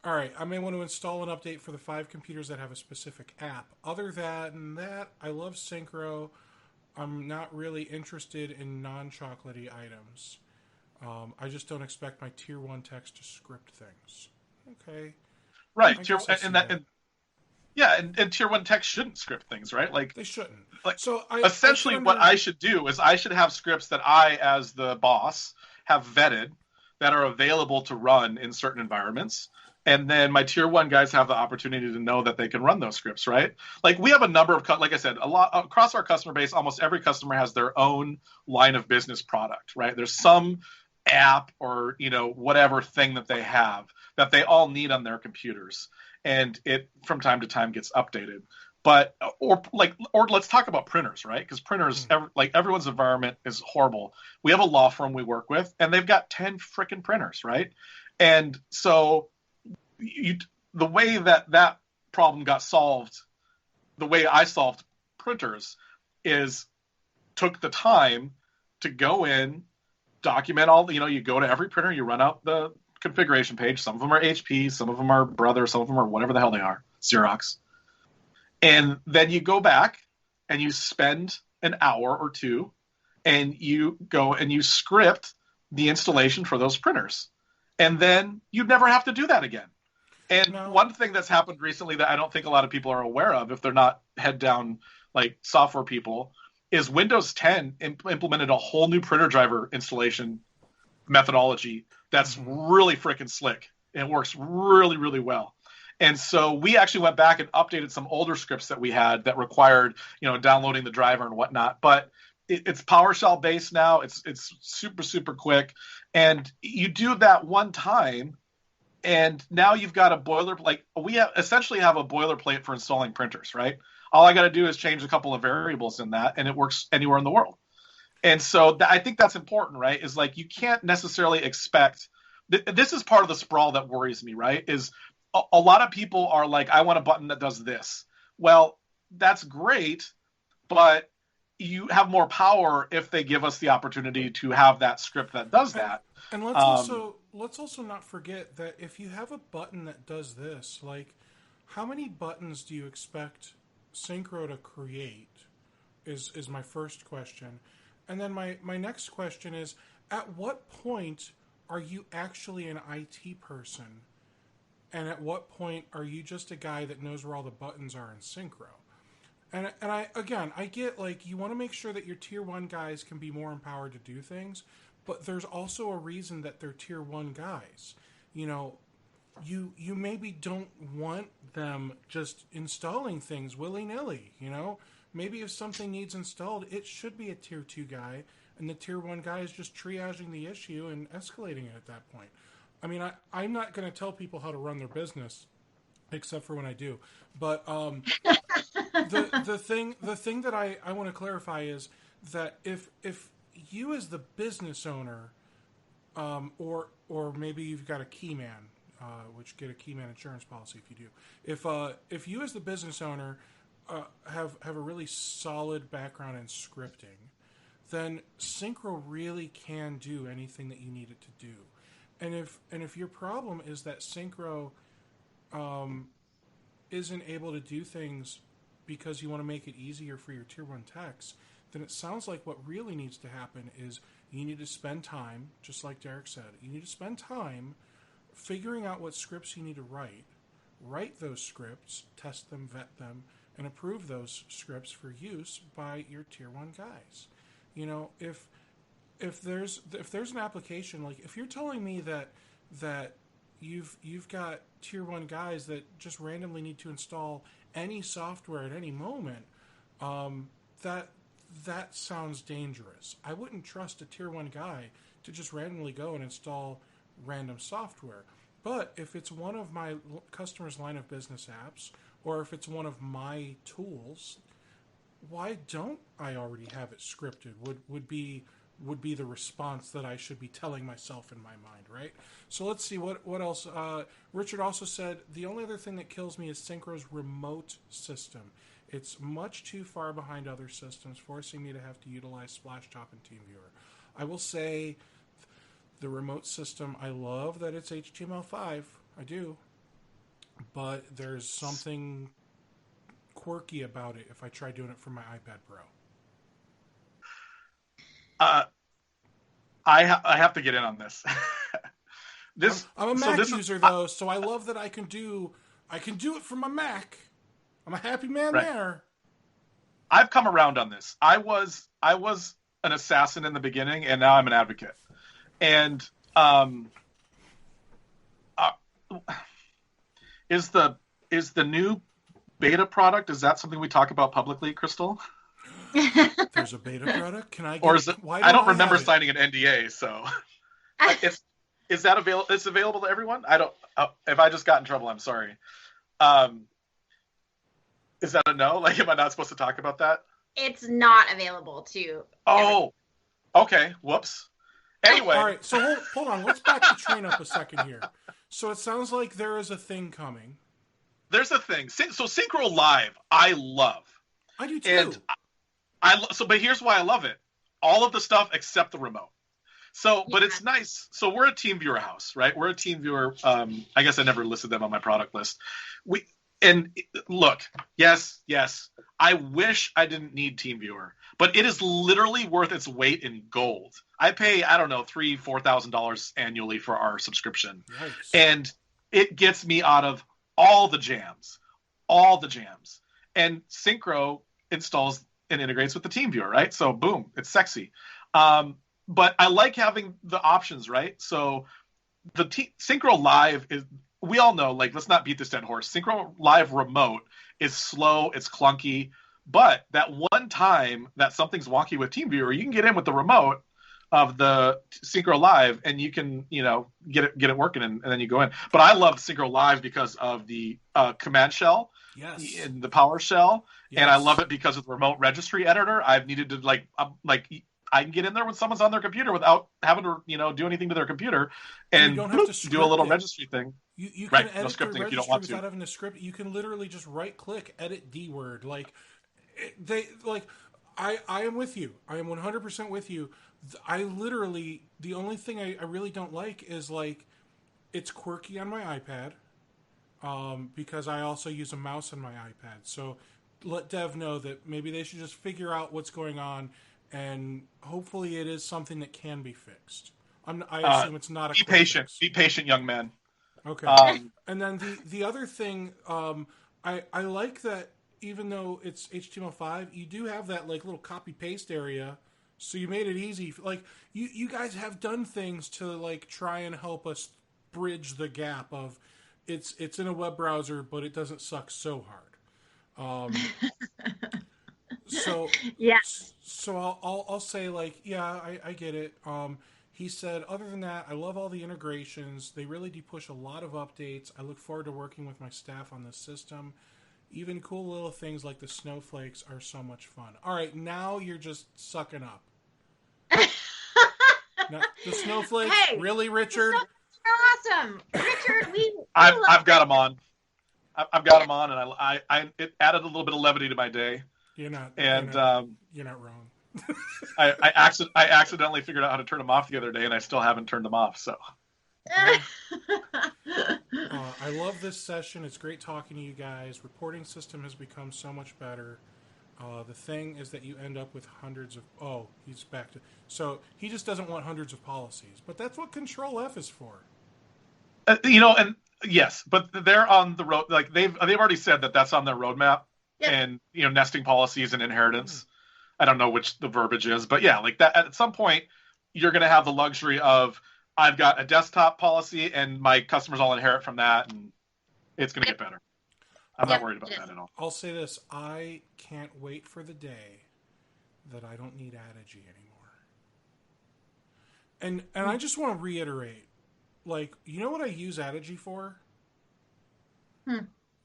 right, I may want to install an update for the 5 computers that have a specific app. Other than that, I love Syncro. I'm not really interested in non-chocolatey items. I just don't expect my tier 1 techs to script things. Okay. Right. And tier 1 techs shouldn't script things, right? Like they shouldn't. Like, so essentially what I should do is I should have scripts that I, as the boss, have vetted that are available to run in certain environments. And then my tier 1 guys have the opportunity to know that they can run those scripts, right? Like we have a number of, like I said, a lot across our customer base. Almost every customer has their own line of business product, right? There's some app or whatever thing that they have that they all need on their computers, and it from time to time gets updated. But or let's talk about printers, right? Because printers, everyone's environment is horrible. We have a law firm we work with, and they've got 10 freaking printers, right? And so the way that problem got solved, the way I solved printers is took the time to go in, document all, you go to every printer, you run out the configuration page. Some of them are HP, some of them are Brother, some of them are whatever the hell they are, Xerox. And then you go back and you spend an hour or two and you go and you script the installation for those printers. And then you'd never have to do that again. And one thing that's happened recently that I don't think a lot of people are aware of, if they're not head down like software people, is Windows 10 implemented a whole new printer driver installation methodology that's really freaking slick. It works really, really well. And so we actually went back and updated some older scripts that we had that required, downloading the driver and whatnot. But it's PowerShell based now. It's super, super quick. And you do that one time, and now you've got a boilerplate. We essentially have a boilerplate for installing printers, right? All I got to do is change a couple of variables in that, and it works anywhere in the world. And so I think that's important, right? Is like you can't necessarily expect. This is part of the sprawl that worries me, right? Is a lot of people are like, I want a button that does this. Well, that's great, but you have more power if they give us the opportunity to have that script that does that. And let's also not forget that if you have a button that does this, like, how many buttons do you expect Syncro to create is my first question. And then my next question is, at what point are you actually an IT person? And at what point are you just a guy that knows where all the buttons are in Syncro? And I get, like, you want to make sure that your tier 1 guys can be more empowered to do things, but there's also a reason that they're tier 1 guys. You maybe don't want them just installing things willy-nilly, Maybe if something needs installed, it should be a tier 2 guy, and the tier 1 guy is just triaging the issue and escalating it at that point. I mean, I'm not going to tell people how to run their business, except for when I do. But the thing that I want to clarify is that if you as the business owner, or maybe you've got a key man, which get a key man insurance policy if you do. If you as the business owner have a really solid background in scripting, then Syncro really can do anything that you need it to do. And if your problem is that Syncro isn't able to do things because you want to make it easier for your tier 1 techs, then it sounds like what really needs to happen is you need to spend time, just like Derek said, you need to spend time figuring out what scripts you need to write those scripts, test them, vet them, and approve those scripts for use by your tier 1 guys. If there's an application, like if you're telling me that you've got tier 1 guys that just randomly need to install any software at any moment, that sounds dangerous. I wouldn't trust a tier 1 guy to just randomly go and install random software. But if it's one of my customers' line of business apps, or if it's one of my tools, why don't I already have it scripted? Would be the response that I should be telling myself in my mind, right? So let's see what else. Richard also said, the only other thing that kills me is Syncro's remote system. It's much too far behind other systems, forcing me to have to utilize Splashtop and TeamViewer. I will say the remote system, I love that it's HTML5. I do. But there's something quirky about it if I try doing it from my iPad Pro. I have to get in on this. I'm a Mac user though, so I love that I can do it from my Mac. I'm a happy man there. I've come around on this. I was an assassin in the beginning, and now I'm an advocate. And is the new beta product, is that something we talk about publicly, Crystal? There's a beta product? Can I get or is it? I don't remember signing an NDA, so is that available? It's available to everyone. I don't. If I just got in trouble, I'm sorry. Is that a no? Like, am I not supposed to talk about that? It's not available to. Oh, okay. Whoops. Anyway. All right. So hold on. Let's back the train up a second here. So it sounds like there is a thing coming. There's a thing. So Syncro Live, I love. I do too. And but here's why I love it. All of the stuff except the remote. So, but it's nice. So we're a TeamViewer house, right? We're a TeamViewer. I guess I never listed them on my product list. and look, yes, I wish I didn't need TeamViewer, but it is literally worth its weight in gold. I pay, I don't know, $3,000-$4,000 annually for our subscription. Nice. And it gets me out of all the jams. And Syncro installs and integrates with the TeamViewer, right? So boom, it's sexy. But I like having the options, right? So the Syncro Live is, we all know, like, let's not beat this dead horse. Syncro Live remote is slow, it's clunky, but that one time that something's wonky with TeamViewer, you can get in with the remote of the Syncro Live and you can, get it working, and then you go in. But I love Syncro Live because of the command shell, yes, and the PowerShell, yes. And I love it because of the remote registry editor. I've needed to I can get in there when someone's on their computer without having to, do anything to their computer, and you don't have to do a little it. registry thing. You right, can edit no scripting the if you don't want without to. having to script. You can literally just right click, edit D-word. I am with you. I am 100% with you. I literally, the only thing I really don't like is it's quirky on my iPad, because I also use a mouse on my iPad. So let Dev know that maybe they should just figure out what's going on, and hopefully it is something that can be fixed. I assume it's not a be patient. Fix. Be patient, young man. Okay. And then the other thing, I like that even though it's HTML5, you do have that little copy paste area. So you made it easy. You guys have done things to try and help us bridge the gap of it's in a web browser, but it doesn't suck so hard. So yeah. So I'll say I get it. He said, other than that, I love all the integrations. They really do push a lot of updates. I look forward to working with my staff on this system. Even cool little things like the snowflakes are so much fun. All right, now you're just sucking up. Now, the snowflakes, hey, really, Richard? They're awesome, Richard. I've got them on. I've got them on, and it added a little bit of levity to my day. You're not wrong. I accidentally figured out how to turn them off the other day, and I still haven't turned them off. So. I love this session. It's great talking to you guys. Reporting system has become so much better. The thing is that you end up with hundreds of... Oh, he's back to... So he just doesn't want hundreds of policies. But that's what Control F is for. And yes, but they're on the road. They've already said that that's on their roadmap. Yep. And, nesting policies and inheritance. I don't know which the verbiage is. But yeah, that at some point, you're going to have the luxury of... I've got a desktop policy, and my customers all inherit from that, and it's going to get better. I'm not worried about that at all. I'll say this. I can't wait for the day that I don't need Adigy anymore. And I just want to reiterate, you know what I use Adigy for?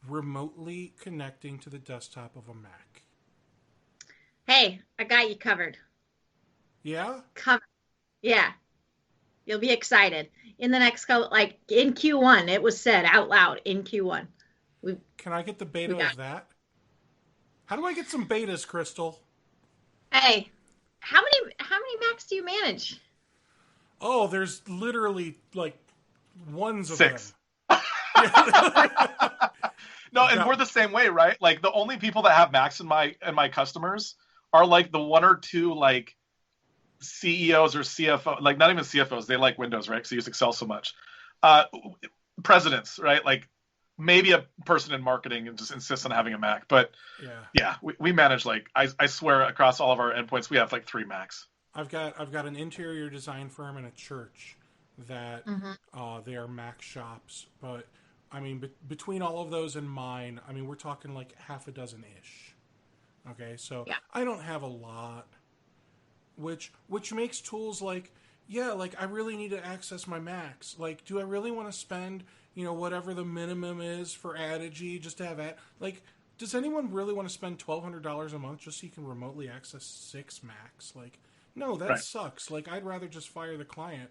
Remotely connecting to the desktop of a Mac. Hey, I got you covered. Yeah? Covered. Yeah. You'll be excited. In the next couple, in Q1, it was said out loud in Q1. Can I get the beta of that? How do I get some betas, Crystal? Hey, how many Macs do you manage? Oh, there's literally ones of 6. them. No, and we're the same way, right? The only people that have Macs in my customers are the one or two CEOs or CFO, not even CFOs, they like Windows, right? Because they use Excel so much. Presidents, right? Maybe a person in marketing and just insists on having a Mac. But yeah, we manage I swear across all of our endpoints we have 3 Macs. I've got an interior design firm and a church that they are Mac shops, but I mean between all of those and mine, I mean we're talking half a dozen ish. Okay, so I don't have a lot. Which makes tools I really need to access my Macs. Do I really want to spend, whatever the minimum is for Adigy just to have does anyone really want to spend $1,200 a month just so you can remotely access 6 Macs? No, that sucks. I'd rather just fire the client.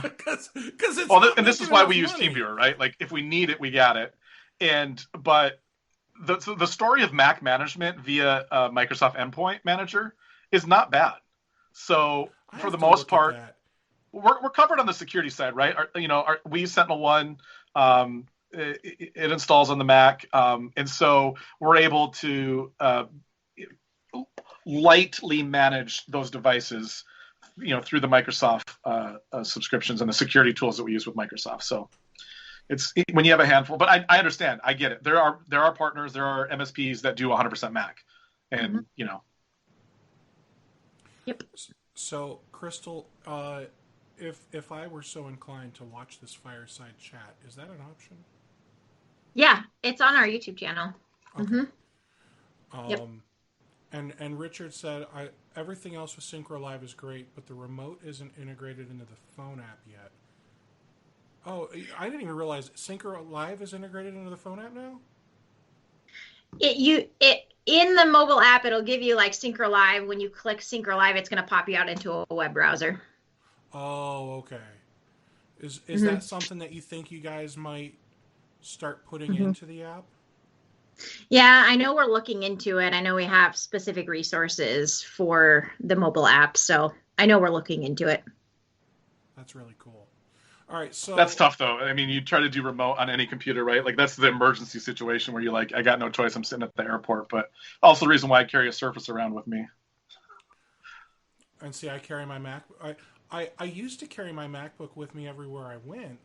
Because it's and this is why we use TeamViewer, right? If we need it, we got it. But the story of Mac management via Microsoft Endpoint Manager is not bad. So for the most part, we're covered on the security side, right? We use Sentinel-1. it installs on the Mac, and so we're able to lightly manage those devices, through the Microsoft subscriptions and the security tools that we use with Microsoft. So it's when you have a handful, but I understand, I get it. There are partners, there are MSPs that do 100% Mac, and Yep. So, Crystal, if I were so inclined to watch this fireside chat, is that an option? Yeah, it's on our YouTube channel. Okay. Yep. And Richard said, everything else with Syncro Live is great, but the remote isn't integrated into the phone app yet. Oh, I didn't even realize Syncro Live is integrated into the phone app now? In the mobile app, it'll give you like Syncro Live. When you click Syncro Live, it's going to pop you out into a web browser. Oh, okay. Is that something that you think you guys might start putting into the app? Yeah, I know we're looking into it. I know we have specific resources for the mobile app, so I know we're looking into it. That's really cool. All right, so that's tough though. I mean, you try to do remote on any computer, right? Like that's the emergency situation where you're like, I got no choice. I'm sitting at the airport, but also the reason why I carry a Surface around with me. And see, I carry my Mac. I used to carry my MacBook with me everywhere I went,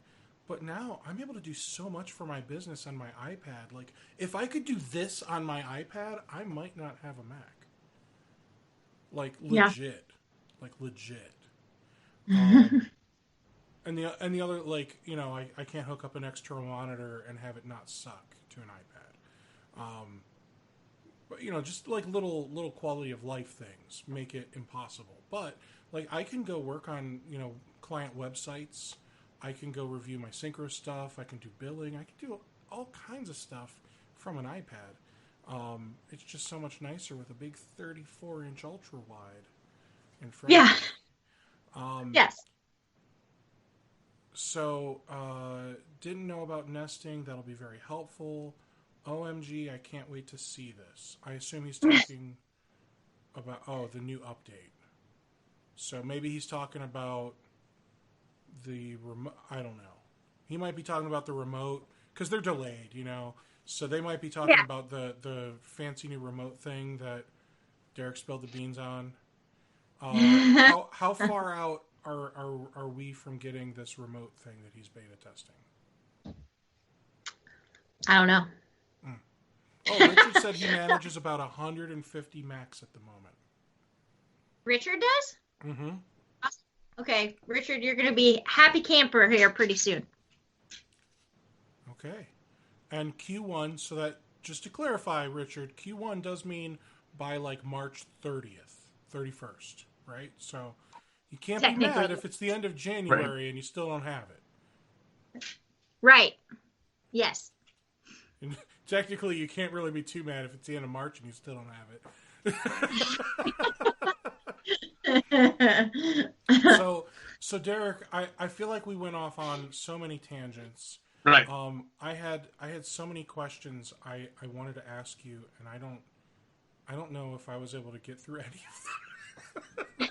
but now I'm able to do so much for my business on my iPad. Like, if I could do this on my iPad, I might not have a Mac. Like, legit. Yeah. Like, legit. And the other, like, I can't hook up an external monitor and have it not suck to an iPad. But, just like little quality of life things make it impossible. But, like, I can go work on, client websites. I can go review my Syncro stuff. I can do billing. I can do all kinds of stuff from an iPad. It's just so much nicer with a big 34-inch ultra wide in front. Yeah. Yes. So, didn't know about nesting. That'll be very helpful. OMG, I can't wait to see this. I assume he's talking about, the new update. So maybe he's talking about the remote. I don't know. He might be talking about the remote because they're delayed, So they might be talking about the fancy new remote thing that Derek spilled the beans on. How far out are we from getting this remote thing that he's beta testing? I don't know. Oh, Richard said he manages about 150 Macs at the moment. Richard does? Mm-hmm. Okay, Richard, you're going to be happy camper here pretty soon. Okay. And Q1, so that, just to clarify, Richard, Q1 does mean by like March 31st, right? So you can't be mad if it's the end of January and you still don't have it. Right. Yes. And technically, you can't really be too mad if it's the end of March and you still don't have it. So Derek, I feel like we went off on so many tangents. Right. I had so many questions I wanted to ask you, and I don't know if I was able to get through any of them.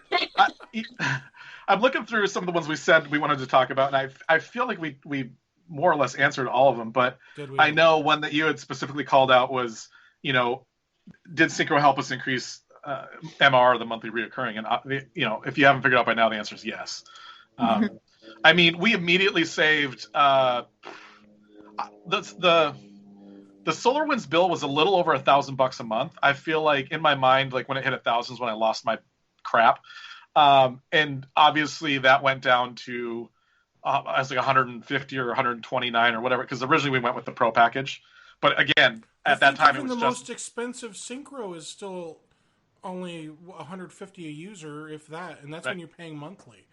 I'm looking through some of the ones we said we wanted to talk about, and I feel like we more or less answered all of them. But I know one that you had specifically called out was, did Syncro help us increase MR, the monthly reoccurring? And if you haven't figured out by now, the answer is yes. I mean, we immediately saved the SolarWinds bill was a little over $1,000 a month. I feel like in my mind, like when it hit 1,000 is when I lost my crap. And obviously that went down to as like 150 or 129 or whatever, because originally we went with the Pro package. But again, at that time, it was the most expensive Syncro is still only 150 a user, if that, and that's when you're paying monthly.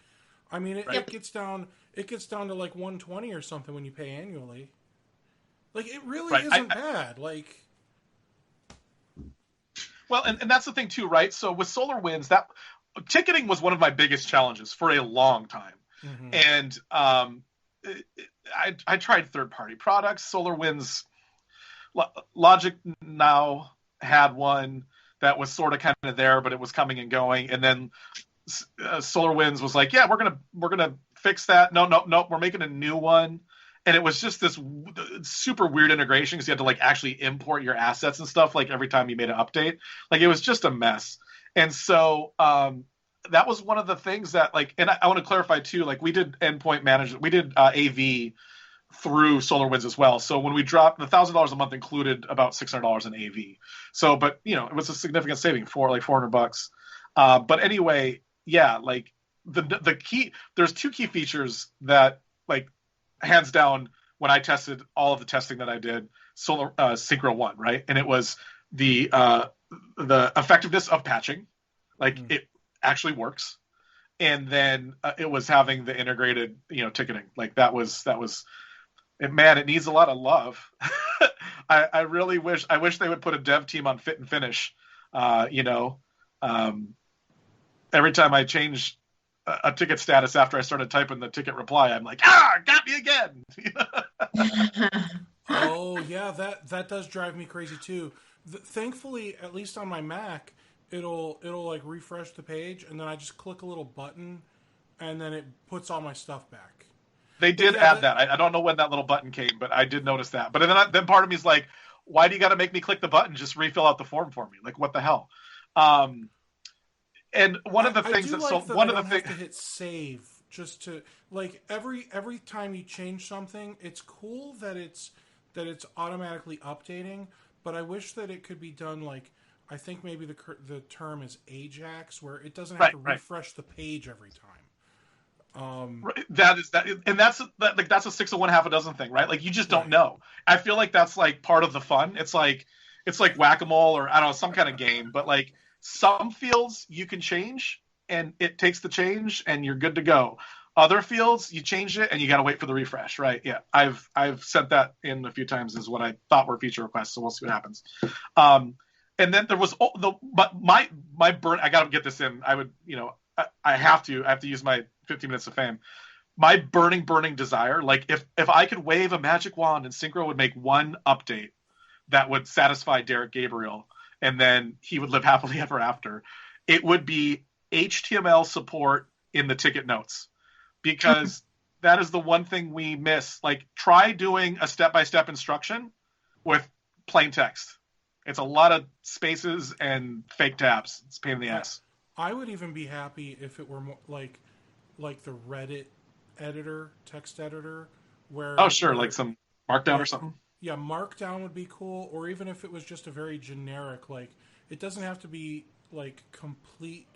I mean, it gets down to like 120 or something when you pay annually. Like, it really isn't bad. Like, well, and that's the thing too, right? So with SolarWinds, that ticketing was one of my biggest challenges for a long time. Mm-hmm. And I tried third-party products. SolarWinds, Logic Now had one that was sort of kind of there, but it was coming and going. And then SolarWinds was like, yeah, we're gonna fix that. No, we're making a new one. And it was just this super weird integration because you had to like actually import your assets and stuff like every time you made an update. Like it was just a mess. And so that was one of the things that like, and I want to clarify too, like we did endpoint management, we did AV through SolarWinds as well. So when we dropped the $1,000 a month included about $600 in AV. So, but you know, it was a significant saving for like $400. But anyway, yeah, like the key, there's two key features that like hands down when I tested all of the testing that I did, Syncro won, right? And it was the effectiveness of patching, like it actually works, and then it was having the integrated, you know, ticketing. Like that was man, it needs a lot of love. I really wish they would put a dev team on fit and finish. You know, every time I change a ticket status after I started typing the ticket reply, I'm like, got me again. Oh yeah, that does drive me crazy too. Thankfully, at least on my Mac, it'll like refresh the page, and then I just click a little button, and then it puts all my stuff back. They did add that. I don't know when that little button came, but I did notice that. But then part of me is like, why do you got to make me click the button? Just refill out the form for me. Like, what the hell? And one of the things have to hit save just to like every time you change something. It's cool that it's automatically updating, but I wish that it could be done like, I think maybe the term is Ajax, where it doesn't have to refresh the page every time. That's a 6 of one, half a dozen thing, right? Like you just don't know. I feel like that's like part of the fun. It's like whack-a-mole or I don't know, some kind of game, but like some fields you can change and it takes the change and you're good to go. Other fields you change it and you got to wait for the refresh, right? Yeah, I've sent that in a few times as what I thought were feature requests, so we'll see what happens. And then there was my burn. I got to get this in. I would, you know, I have to use my 15 minutes of fame. My burning desire, like if I could wave a magic wand and Syncro would make one update that would satisfy Derek Gabriel, and then he would live happily ever after, it would be HTML support in the ticket notes, because that is the one thing we miss. Like, try doing a step-by-step instruction with plain text. It's a lot of spaces and fake tabs. It's a pain in the ass. I would even be happy if it were more like the Reddit editor, text editor, where like some Markdown or something. Yeah, Markdown would be cool, or even if it was just a very generic, like it doesn't have to be like complete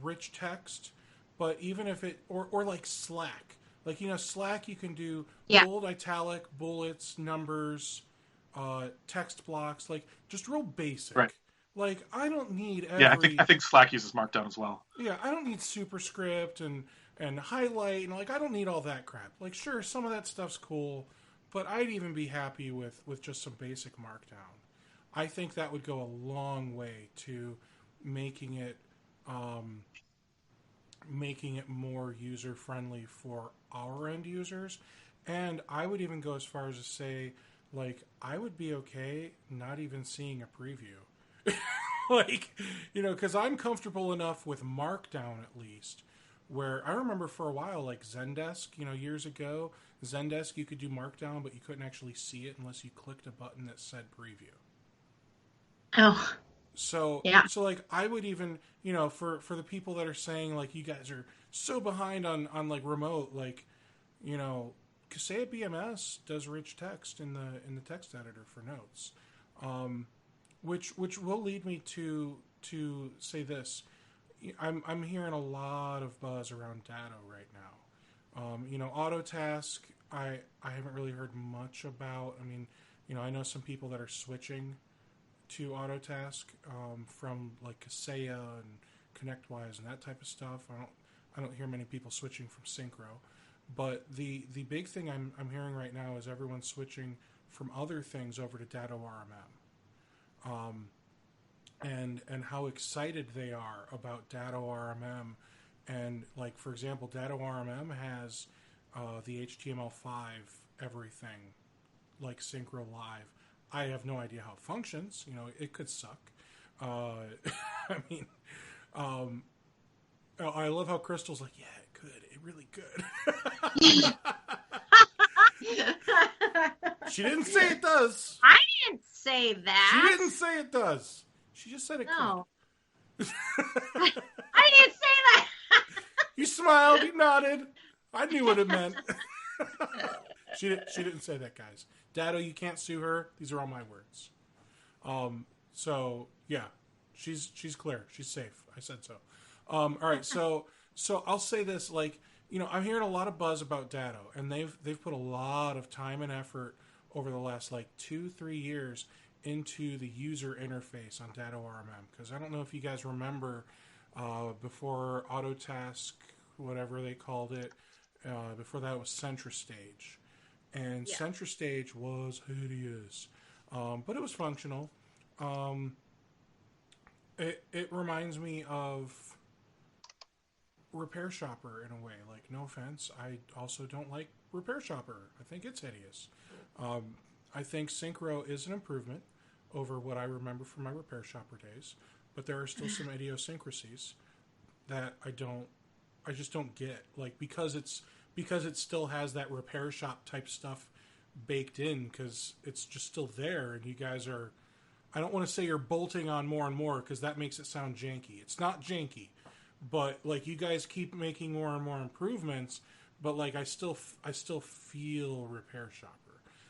rich text, but even if it or like Slack, like, you know, Slack you can do bold, italic, bullets, numbers, text blocks, like just real basic. Right. Like, I don't need I think Slack uses Markdown as well. Yeah, I don't need superscript and highlight, and like I don't need all that crap. Like, sure, some of that stuff's cool, but I'd even be happy with just some basic Markdown. I think that would go a long way to making it more user friendly for our end users. And I would even go as far as to say, like, I would be okay not even seeing a preview. Like, you know, because I'm comfortable enough with Markdown, at least, where I remember for a while, like Zendesk, you know, years ago, Zendesk, you could do Markdown, but you couldn't actually see it unless you clicked a button that said preview. Oh. So like, I would even, you know, for the people that are saying, like, you guys are so behind on like remote, like, you know, Kaseya BMS does rich text in the text editor for notes. Which will lead me to say this. I'm hearing a lot of buzz around Datto right now. You know, Autotask, I haven't really heard much about. I mean, you know, I know some people that are switching to Autotask from like Kaseya and ConnectWise and that type of stuff. I don't hear many people switching from Syncro. But the big thing I'm hearing right now is everyone's switching from other things over to Datto RMM. And how excited they are about Datto RMM. And, like, for example, Datto RMM has the HTML5 everything, like Syncro Live. I have no idea how it functions. You know, it could suck. I mean, I love how Crystal's like, yeah, it could. It really could. She didn't say it does. I didn't say that. She didn't say it does. She just said it No. could. I didn't say that. You smiled. You nodded. I knew what it meant. She didn't say that, guys. Dado, you can't sue her. These are all my words. So yeah, she's clear. She's safe. I said so. All right. So I'll say this. Like, I'm hearing a lot of buzz about Dado, and they've put a lot of time and effort over the last 2-3 years into the user interface on Dado RMM. Because I don't know if you guys remember before Autotask, whatever they called it, before that was CentraStage. And yeah. CentraStage was hideous, but it was functional. It reminds me of Repair Shopper in a way. No offense, I also don't like Repair Shopper. I think it's hideous. I think Syncro is an improvement over what I remember from my Repair Shopper days, but there are still some idiosyncrasies that I just don't get. Because it still has that repair shop type stuff baked in, because it's just still there, and you guys are, I don't want to say you're bolting on more and more, because that makes it sound janky. It's not janky, but you guys keep making more and more improvements, but I still feel Repair Shopper.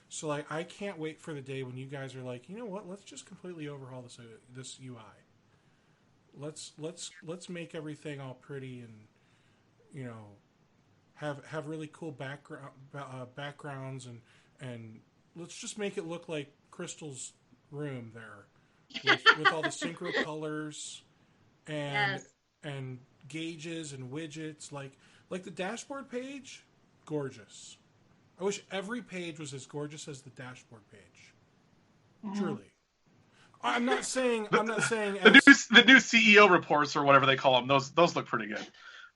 So I can't wait for the day when you guys are you know what, let's just completely overhaul this UI. Let's make everything all pretty and have really cool backgrounds and let's just make it look like Crystal's room there with all the Syncro colors and yes. and gauges and widgets like the dashboard page, gorgeous. I wish every page was as gorgeous as the dashboard page. Mm-hmm. Truly. I'm not saying the new CEO reports or whatever they call them. Those look pretty good.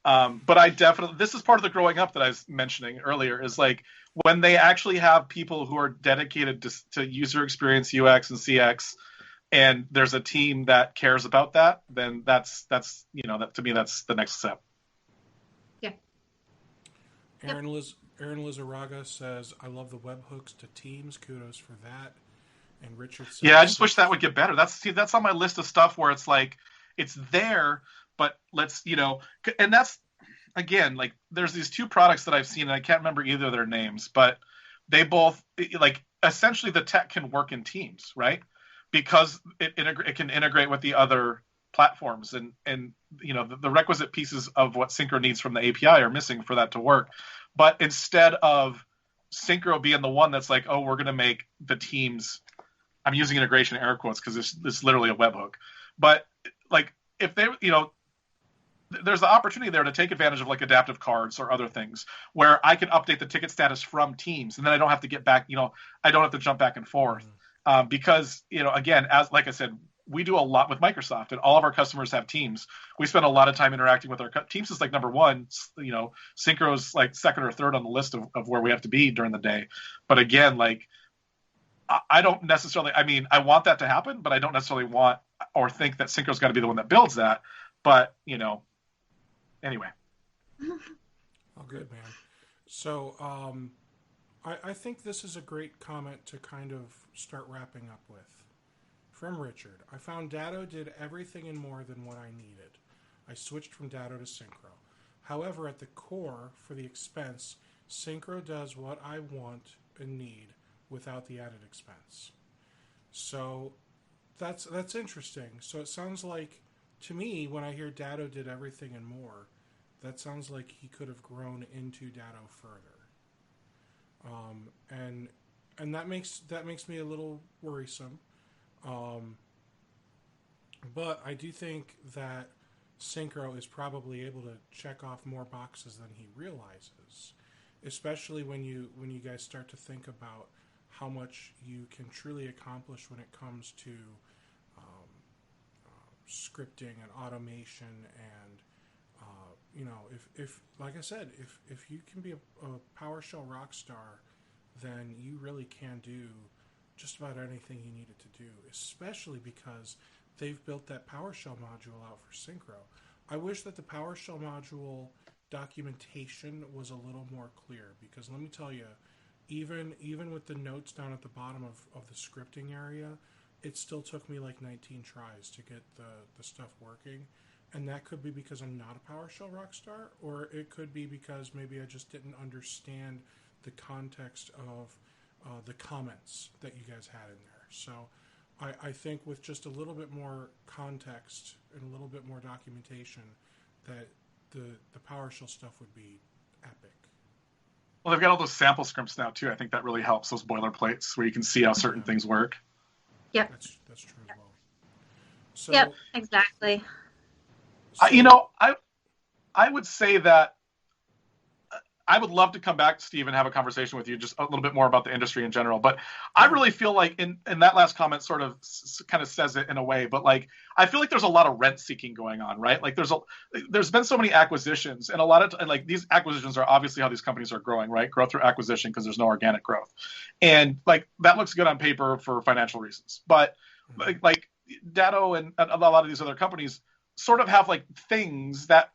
But I definitely, this is part of the growing up that I was mentioning earlier, is when they actually have people who are dedicated to user experience, UX and CX, and there's a team that cares about that, then that's that to me, that's the next step. Yeah. Aaron Lizarraga says, I love the webhooks to Teams. Kudos for that. And Richard says, yeah, I just wish that would get better. That's on my list of stuff where it's it's there, but let's, and that's, again, there's these two products that I've seen, and I can't remember either of their names, but they both, essentially the tech can work in Teams, right? Because it can integrate with the other platforms, and the requisite pieces of what Syncro needs from the API are missing for that to work. But instead of Syncro being the one that's oh, we're going to make the Teams, I'm using integration air quotes because it's literally a webhook, but if they, there's the opportunity there to take advantage of adaptive cards or other things where I can update the ticket status from Teams, and then I don't have to get back, I don't have to jump back and forth. Because, again, as I said, we do a lot with Microsoft, and all of our customers have Teams. We spend a lot of time interacting with our Teams is number one, Synchro's second or third on the list of where we have to be during the day. But again, I don't necessarily, I want that to happen, but I don't necessarily want or think that Syncro's got to be the one that builds that. But, anyway. Oh, good, man. So, I think this is a great comment to kind of start wrapping up with. From Richard, I found Dado did everything and more than what I needed. I switched from Dado to Syncro. However, at the core, for the expense, Syncro does what I want and need without the added expense. So that's interesting. So it sounds like, to me, when I hear Dado did everything and more, that sounds like he could have grown into Dado further. And that makes me a little worrisome. But I do think that Syncro is probably able to check off more boxes than he realizes, especially when you guys start to think about how much you can truly accomplish when it comes to scripting and automation, and if like I said, if you can be a PowerShell rock star, then you really can do just about anything you need it to do, especially because they've built that PowerShell module out for Syncro. I wish that the PowerShell module documentation was a little more clear, because let me tell you, even with the notes down at the bottom of the scripting area, it still took me like 19 tries to get the stuff working. And that could be because I'm not a PowerShell rockstar, or it could be because maybe I just didn't understand the context of the comments that you guys had in there. So I think with just a little bit more context and a little bit more documentation, that the PowerShell stuff would be epic. Well, they've got all those sample scripts now too. I think that really helps, those boilerplates where you can see how certain things work. Yep. That's true as well. So, yep, exactly. So, I would say that I would love to come back, Steve, and have a conversation with you just a little bit more about the industry in general. But I really feel like in that last comment sort of kind of says it in a way, but like, I feel like there's a lot of rent seeking going on, right? Like there's been so many acquisitions, and a lot of, and like these acquisitions are obviously how these companies are growing, right? Growth through acquisition, because there's no organic growth. And like, that looks good on paper for financial reasons. But like Datto and a lot of these other companies sort of have like things that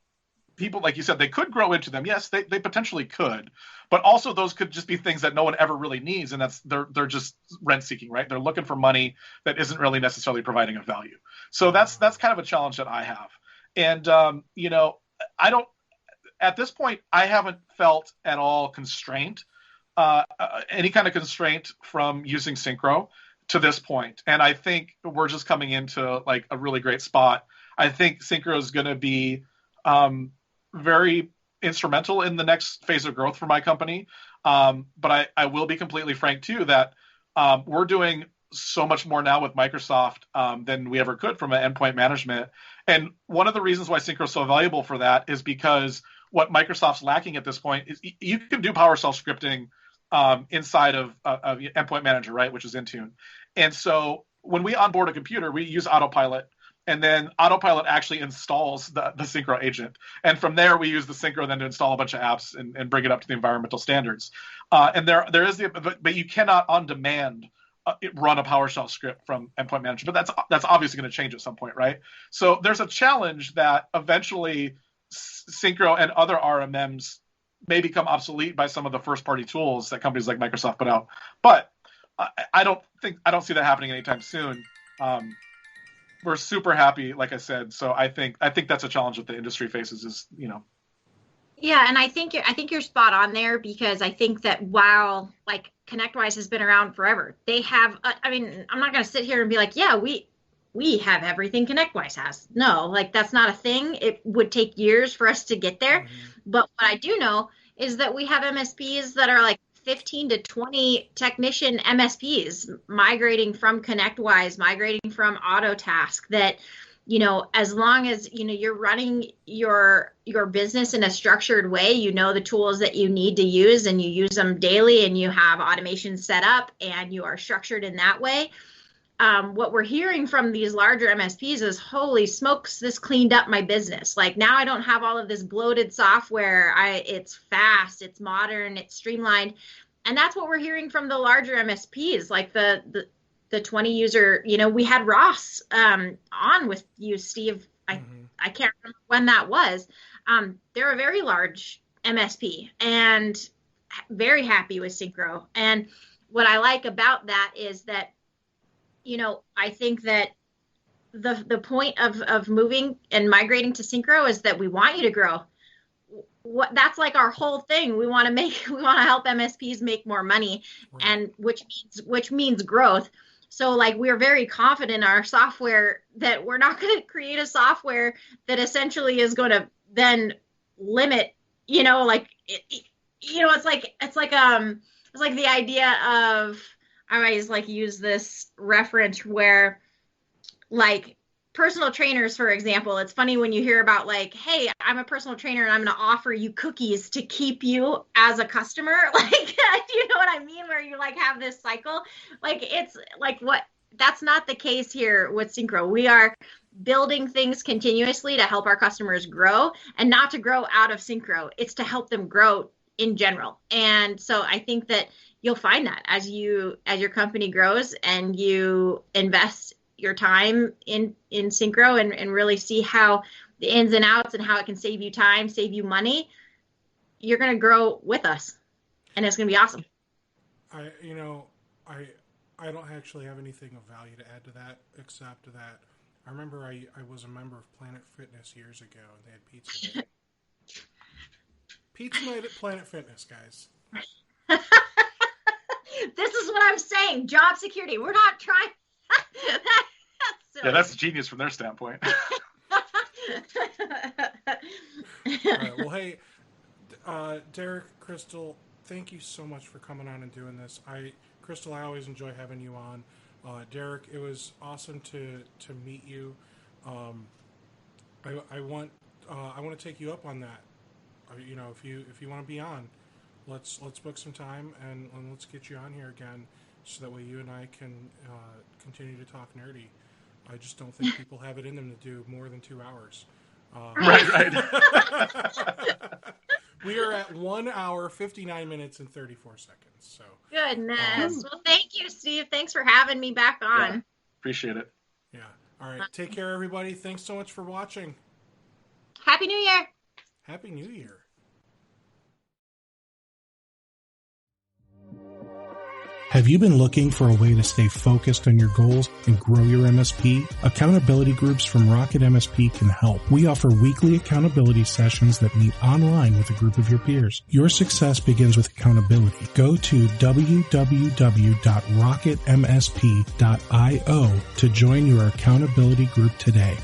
people, like you said, they could grow into them. Yes, they potentially could, but also those could just be things that no one ever really needs, and they're just rent seeking, right? They're looking for money that isn't really necessarily providing a value. So that's kind of a challenge that I have. And I don't, at this point, I haven't felt at all constraint, any kind of constraint from using Syncro to this point. And I think we're just coming into like a really great spot. I think Syncro is going to be very instrumental in the next phase of growth for my company. But I will be completely frank too, that we're doing so much more now with Microsoft than we ever could from an endpoint management. And one of the reasons why Syncro is so valuable for that is because what Microsoft's lacking at this point is you can do PowerShell scripting inside of Endpoint Manager, right, which is Intune. And so when we onboard a computer, we use Autopilot. And then Autopilot actually installs the Syncro agent. And from there, we use the Syncro then to install a bunch of apps and bring it up to the environmental standards. And there is but you cannot on demand run a PowerShell script from Endpoint Manager. But that's obviously going to change at some point, right? So there's a challenge that eventually Syncro and other RMMs may become obsolete by some of the first-party tools that companies like Microsoft put out. But I don't see that happening anytime soon. We're super happy, like I said. So I think that's a challenge that the industry faces is, Yeah, and I think you're spot on there, because I think that while like ConnectWise has been around forever, they have. I'm not going to sit here and be like, yeah, we have everything ConnectWise has. No, like that's not a thing. It would take years for us to get there. Mm-hmm. But what I do know is that we have MSPs that are like 15 to 20 technician MSPs migrating from ConnectWise, migrating from Autotask, that, as long as, you're running your business in a structured way, the tools that you need to use and you use them daily and you have automation set up and you are structured in that way. What we're hearing from these larger MSPs is, holy smokes, this cleaned up my business. Like now I don't have all of this bloated software. It's fast, it's modern, it's streamlined. And that's what we're hearing from the larger MSPs, like the 20 user, we had Ross on with you, Steve. I can't remember when that was. They're a very large MSP and very happy with Syncro. And what I like about that is that, I think that the point of moving and migrating to Syncro is that we want you to grow. That's like our whole thing. We want to help MSPs make more money, right. And which means growth. So like we're very confident in our software that we're not going to create a software that essentially is going to then limit, it's like the idea of, I always like use this reference where like personal trainers, for example, it's funny when you hear about like, hey, I'm a personal trainer and I'm going to offer you cookies to keep you as a customer. Like, do you know what I mean? Where you like have this cycle, like it's like that's not the case here with Syncro. We are building things continuously to help our customers grow, and not to grow out of Syncro. It's to help them grow in general. And so I think that you'll find that as your company grows and you invest your time in Syncro and really see how the ins and outs and how it can save you time, save you money, you're going to grow with us, and it's going to be awesome. I don't actually have anything of value to add to that, except that I remember I was a member of Planet Fitness years ago, and they had pizza night. Pizza night at Planet Fitness, guys. This is what I'm saying. Job security. We're not trying. That's genius from their standpoint. All right. Well, hey, Derek, Crystal, thank you so much for coming on and doing this. Crystal, I always enjoy having you on. Derek, it was awesome to meet you. I want to take you up on that. If you want to be on, let's book some time and let's get you on here again, so that way you and I can continue to talk nerdy. I just don't think people have it in them to do more than 2 hours. Right. We are at 1 hour, 59 minutes, and 34 seconds. So goodness. Well, thank you, Steve. Thanks for having me back on. Yeah, appreciate it. Yeah. All right. Take care, everybody. Thanks so much for watching. Happy New Year. Happy New Year. Have you been looking for a way to stay focused on your goals and grow your MSP? Accountability groups from RocketMSP can help. We offer weekly accountability sessions that meet online with a group of your peers. Your success begins with accountability. Go to www.rocketmsp.io to join your accountability group today.